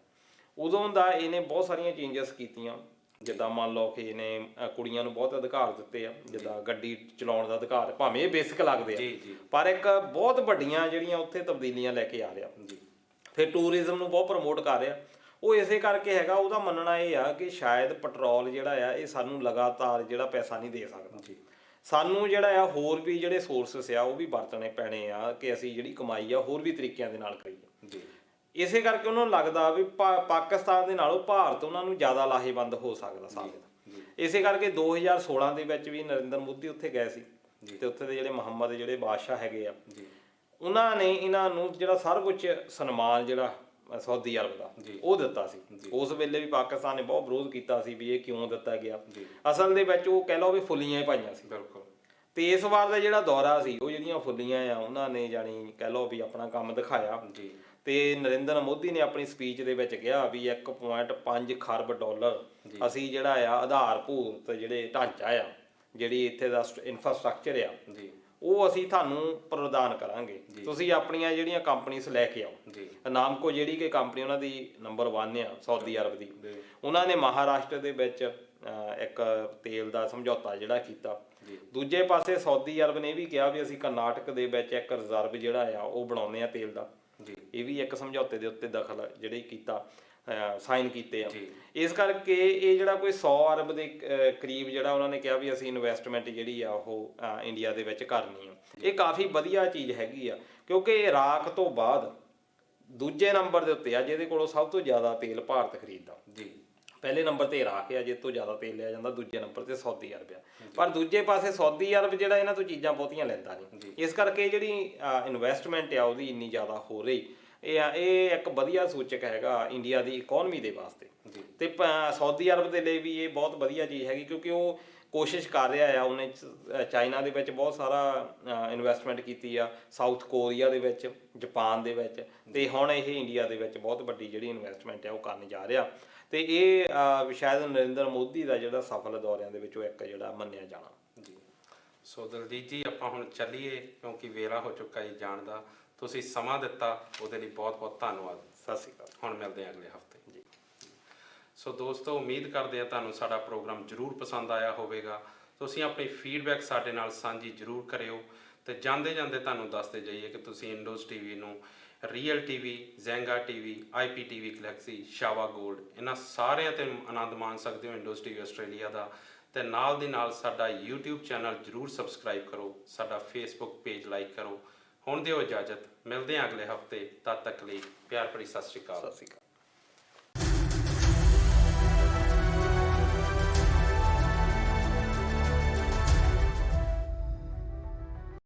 ਉਦੋਂ ਦਾ ਇਹਨੇ ਬਹੁਤ ਸਾਰੀਆਂ ਚੇਂਜਸ ਕੀਤੀਆਂ, ਜਿੱਦਾਂ ਮੰਨ ਲਓ ਕਿ ਇਹਨੇ ਕੁੜੀਆਂ ਨੂੰ ਬਹੁਤ ਅਧਿਕਾਰ ਦਿੱਤੇ ਆ, ਜਿੱਦਾਂ ਗੱਡੀ ਚਲਾਉਣ ਦਾ ਅਧਿਕਾਰ, ਭਾਵੇਂ ਇਹ ਬੇਸਿਕ ਲੱਗਦੇ ਆ ਪਰ ਇੱਕ ਬਹੁਤ ਵੱਡੀਆਂ ਜਿਹੜੀਆਂ ਉੱਥੇ ਤਬਦੀਲੀਆਂ ਲੈ ਕੇ ਆ ਰਿਹਾ ਜੀ। ਫਿਰ ਟੂਰਿਜ਼ਮ ਨੂੰ ਬਹੁਤ ਪ੍ਰਮੋਟ ਕਰ ਰਿਹਾ, ਉਹ ਇਸੇ ਕਰਕੇ ਹੈਗਾ। ਉਹਦਾ ਮੰਨਣਾ ਇਹ ਆ ਕਿ ਸ਼ਾਇਦ ਪੈਟਰੋਲ ਜਿਹੜਾ ਆ ਇਹ ਸਾਨੂੰ ਲਗਾਤਾਰ ਜਿਹੜਾ ਪੈਸਾ ਨਹੀਂ ਦੇ ਸਕਦਾ, ਸਾਨੂੰ ਜਿਹੜਾ ਆ ਹੋਰ ਵੀ ਜਿਹੜੇ ਸੋਰਸਸ ਆ ਉਹ ਵੀ ਵਰਤਣੇ ਪੈਣੇ ਆ ਕਿ ਅਸੀਂ ਜਿਹੜੀ ਕਮਾਈ ਆ ਹੋਰ ਵੀ ਤਰੀਕਿਆਂ ਦੇ ਨਾਲ ਕਰੀਏ। ਇਸੇ ਕਰਕੇ ਉਹਨਾਂ ਨੂੰ ਲੱਗਦਾ ਵੀ ਪਾਕਿਸਤਾਨ ਦੇ ਨਾਲੋਂ ਭਾਰਤ ਉਹਨਾਂ ਨੂੰ ਜ਼ਿਆਦਾ ਲਾਹੇਵੰਦ ਹੋ ਸਕਦਾ ਸਾਬਿਤ। ਇਸੇ ਕਰਕੇ 2016 ਦੇ ਵਿੱਚ ਵੀ ਨਰਿੰਦਰ ਮੋਦੀ ਉੱਥੇ ਗਏ ਸੀ ਤੇ ਉੱਥੇ ਦੇ ਜਿਹੜੇ ਮੁਹੰਮਦ ਜਿਹੜੇ ਬਾਦਸ਼ਾਹ ਹੈਗੇ ਆ ਉਹਨਾਂ ਨੇ ਇਹਨਾਂ ਨੂੰ ਜਿਹੜਾ ਸਰਵਉੱਚ ਸਨਮਾਨ ਜਿਹੜਾ ਸਾਊਦੀ ਅਰਬ ਦਾ ਉਹ ਦਿੱਤਾ ਸੀ। ਉਸ ਵੇਲੇ ਵੀ ਪਾਕਿਸਤਾਨ ਨੇ ਬਹੁਤ ਵਿਰੋਧ ਕੀਤਾ ਸੀ ਵੀ ਇਹ ਕਿਉਂ ਦਿੱਤਾ ਗਿਆ। ਅਸਲ ਦੇ ਵਿੱਚ ਉਹ ਕਹਿ ਲਓ ਵੀ ਫੁੱਲੀਆਂ ਹੀ ਪਾਈਆਂ ਸੀ ਬਿਲਕੁਲ। ਤੇ ਇਸ ਵਾਰ ਦਾ ਜਿਹੜਾ ਦੌਰਾ ਸੀ ਉਹ ਜਿਹੜੀਆਂ ਫੁੱਲੀਆਂ ਆ ਉਹਨਾਂ ਨੇ ਜਾਣੀ ਕਹਿ ਲਓ ਵੀ ਆਪਣਾ ਕੰਮ ਦਿਖਾਇਆ ਤੇ ਨਰਿੰਦਰ ਮੋਦੀ ਨੇ ਆਪਣੀ ਸਪੀਚ ਦੇ ਵਿੱਚ ਕਿਹਾ ਵੀ 1.5 ਖਰਬ ਡਾਲਰ ਅਸੀਂ ਜਿਹੜਾ ਆ ਆਧਾਰਭੂਤ ਜਿਹੜੇ ਢਾਂਚਾ ਆ, ਜਿਹੜੀ ਇੱਥੇ ਦਾ ਇਨਫਰਾਸਟ੍ਰਕਚਰ ਆ, ਉਹ ਅਸੀਂ ਤੁਹਾਨੂੰ ਪ੍ਰਦਾਨ ਕਰਾਂਗੇ, ਤੁਸੀਂ ਆਪਣੀਆਂ ਜਿਹੜੀਆਂ ਕੰਪਨੀਆਂ ਲੈ ਕੇ ਆਓ। ਨਾਮਕੋ ਜਿਹੜੀ ਕਿ ਕੰਪਨੀ ਉਹਨਾਂ ਦੀ ਨੰਬਰ 1 ਆ ਸਾਊਦੀ ਅਰਬ ਦੀ, ਉਹਨਾਂ ਨੇ ਮਹਾਰਾਸ਼ਟਰ ਦੇ ਵਿੱਚ ਇੱਕ ਤੇਲ ਦਾ ਸਮਝੌਤਾ ਜਿਹੜਾ ਕੀਤਾ। ਦੂਜੇ ਪਾਸੇ ਸਾਊਦੀ ਅਰਬ ਨੇ ਵੀ ਕਿਹਾ ਵੀ ਅਸੀਂ ਕਰਨਾਟਕ ਦੇ ਵਿੱਚ ਇੱਕ ਰਿਜ਼ਰਵ ਜਿਹੜਾ ਆ ਉਹ ਬਣਾਉਂਦੇ ਆ ਤੇਲ ਦਾ, ਇਹ ਵੀ ਇੱਕ ਸਮਝੌਤੇ ਦੇ ਉੱਤੇ ਦਖਲ ਜਿਹੜੇ ਕੀਤਾ, ਸਾਈਨ ਕੀਤੇ ਆ। ਇਸ ਕਰਕੇ ਇਹ ਜਿਹੜਾ ਕੋਈ 100 ਅਰਬ ਦੇ ਕਰੀਬ ਜਿਹੜਾ ਉਹਨਾਂ ਨੇ ਕਿਹਾ ਵੀ ਅਸੀਂ ਇਨਵੈਸਟਮੈਂਟ ਜਿਹੜੀ ਆ ਉਹ ਇੰਡੀਆ ਦੇ ਵਿੱਚ ਕਰਨੀ ਆ। ਇਹ ਕਾਫੀ ਵਧੀਆ ਚੀਜ਼ ਹੈਗੀ ਆ, ਕਿਉਂਕਿ ਇਰਾਕ ਤੋਂ ਬਾਅਦ ਦੂਜੇ ਨੰਬਰ ਦੇ ਉੱਤੇ ਆ ਜਿਹਦੇ ਕੋਲੋਂ ਸਭ ਤੋਂ ਜ਼ਿਆਦਾ ਤੇਲ ਭਾਰਤ ਖਰੀਦਦਾ। ਪਹਿਲੇ ਨੰਬਰ ਤੇ ਇਰਾਕ ਆ, ਜਿਸ ਤੋਂ ਜ਼ਿਆਦਾ ਤੇਲ ਲਿਆ ਜਾਂਦਾ। ਦੂਜੇ ਨੰਬਰ ਤੇ ਸਾਊਦੀ ਅਰਬ ਆ, ਪਰ ਦੂਜੇ ਪਾਸੇ ਸਾਊਦੀ ਅਰਬ ਜਿਹੜਾ ਇਹਨਾਂ ਤੋਂ ਚੀਜ਼ਾਂ ਬਹੁਤੀਆਂ ਲੈਂਦਾ ਨਹੀਂ। ਇਸ ਕਰਕੇ ਜਿਹੜੀ ਇਨਵੈਸਟਮੈਂਟ ਆ ਉਹਦੀ ਇੰਨੀ ਜ਼ਿਆਦਾ ਹੋ ਰਹੀ, ਇਹ ਇੱਕ ਵਧੀਆ ਸੂਚਕ ਹੈਗਾ ਇੰਡੀਆ ਦੀ ਇਕਨੋਮੀ ਦੇ ਵਾਸਤੇ। ਤੇ ਸਾਊਦੀ ਅਰਬ ਦੇ ਲਈ ਵੀ ਇਹ ਬਹੁਤ ਵਧੀਆ ਚੀਜ਼ ਹੈਗੀ, ਕਿਉਂਕਿ ਉਹ ਕੋਸ਼ਿਸ਼ ਕਰ ਰਿਹਾ ਆ। ਉਹਨੇ ਚਾਈਨਾ ਦੇ ਵਿੱਚ ਬਹੁਤ ਸਾਰਾ ਇਨਵੈਸਟਮੈਂਟ ਕੀਤੀ ਆ, ਸਾਊਥ ਕੋਰੀਆ ਦੇ ਵਿੱਚ, ਜਾਪਾਨ ਦੇ ਵਿੱਚ, ਤੇ ਹੁਣ ਇਹ ਇੰਡੀਆ ਦੇ ਵਿੱਚ ਬਹੁਤ ਵੱਡੀ ਜਿਹੜੀ ਇਨਵੈਸਟਮੈਂਟ ਆ ਉਹ ਕਰਨ ਜਾ ਰਿਹਾ। ਤੇ ਇਹ ਸ਼ਾਇਦ ਨਰਿੰਦਰ ਮੋਦੀ ਦਾ ਜਿਹੜਾ ਸਫਲ ਦੌਰਿਆਂ ਦੇ ਵਿੱਚੋਂ ਇੱਕ ਜਿਹੜਾ ਮੰਨਿਆ ਜਾਣਾ। ਸੋ ਦਲਜੀਤ ਜੀ, ਆਪਾਂ ਹੁਣ ਚੱਲੀਏ ਕਿਉਂਕਿ ਵੇਲਾ ਹੋ ਚੁੱਕਾ ਜੀ ਜਾਣ ਦਾ। ਤੁਸੀਂ ਸਮਾਂ ਦਿੱਤਾ ਉਹਦੇ ਲਈ ਬਹੁਤ ਬਹੁਤ ਧੰਨਵਾਦ। ਸਤਿ ਸ਼੍ਰੀ ਅਕਾਲ। ਹੁਣ ਮਿਲਦੇ ਹਾਂ ਅਗਲੇ ਹਫਤੇ ਜੀ। ਸੋ ਦੋਸਤੋ, ਉਮੀਦ ਕਰਦੇ ਹਾਂ ਤੁਹਾਨੂੰ ਸਾਡਾ ਪ੍ਰੋਗਰਾਮ ਜ਼ਰੂਰ ਪਸੰਦ ਆਇਆ ਹੋਵੇਗਾ। ਤੁਸੀਂ ਆਪਣੀ ਫੀਡਬੈਕ ਸਾਡੇ ਨਾਲ ਸਾਂਝੀ ਜ਼ਰੂਰ ਕਰਿਓ, ਤੇ ਜਾਂਦੇ ਜਾਂਦੇ ਤੁਹਾਨੂੰ ਦੱਸਦੇ ਜਾਈਏ ਕਿ ਤੁਸੀਂ ਇੰਡੋਜ਼ ਟੀਵੀ ਨੂੰ real TV, Zenga TV, IPTV Galaxy, ਸ਼ਾਵਾ ਗੋਲਡ, ਇਹਨਾਂ ਸਾਰਿਆਂ ਤੇ ਆਨੰਦ ਮਾਣ ਸਕਦੇ ਹੋ ਇੰਡੋਜ਼ ਟੀਵੀ ਆਸਟ੍ਰੇਲੀਆ ਦਾ। ਤੇ ਨਾਲ ਦੀ ਨਾਲ ਸਾਡਾ YouTube ਚੈਨਲ ਜ਼ਰੂਰ ਸਬਸਕ੍ਰਾਈਬ ਕਰੋ, ਸਾਡਾ Facebook ਪੇਜ ਲਾਈਕ ਕਰੋ। ਹੁਣ ਦਿਓ ਇਜਾਜ਼ਤ, ਮਿਲਦੇ ਹਾਂ ਅਗਲੇ ਹਫਤੇ। ਤਦ ਤੱਕ ਲਈ ਪਿਆਰ ਭਰੀ ਸਤਿ ਸ਼੍ਰੀ ਅਕਾਲ।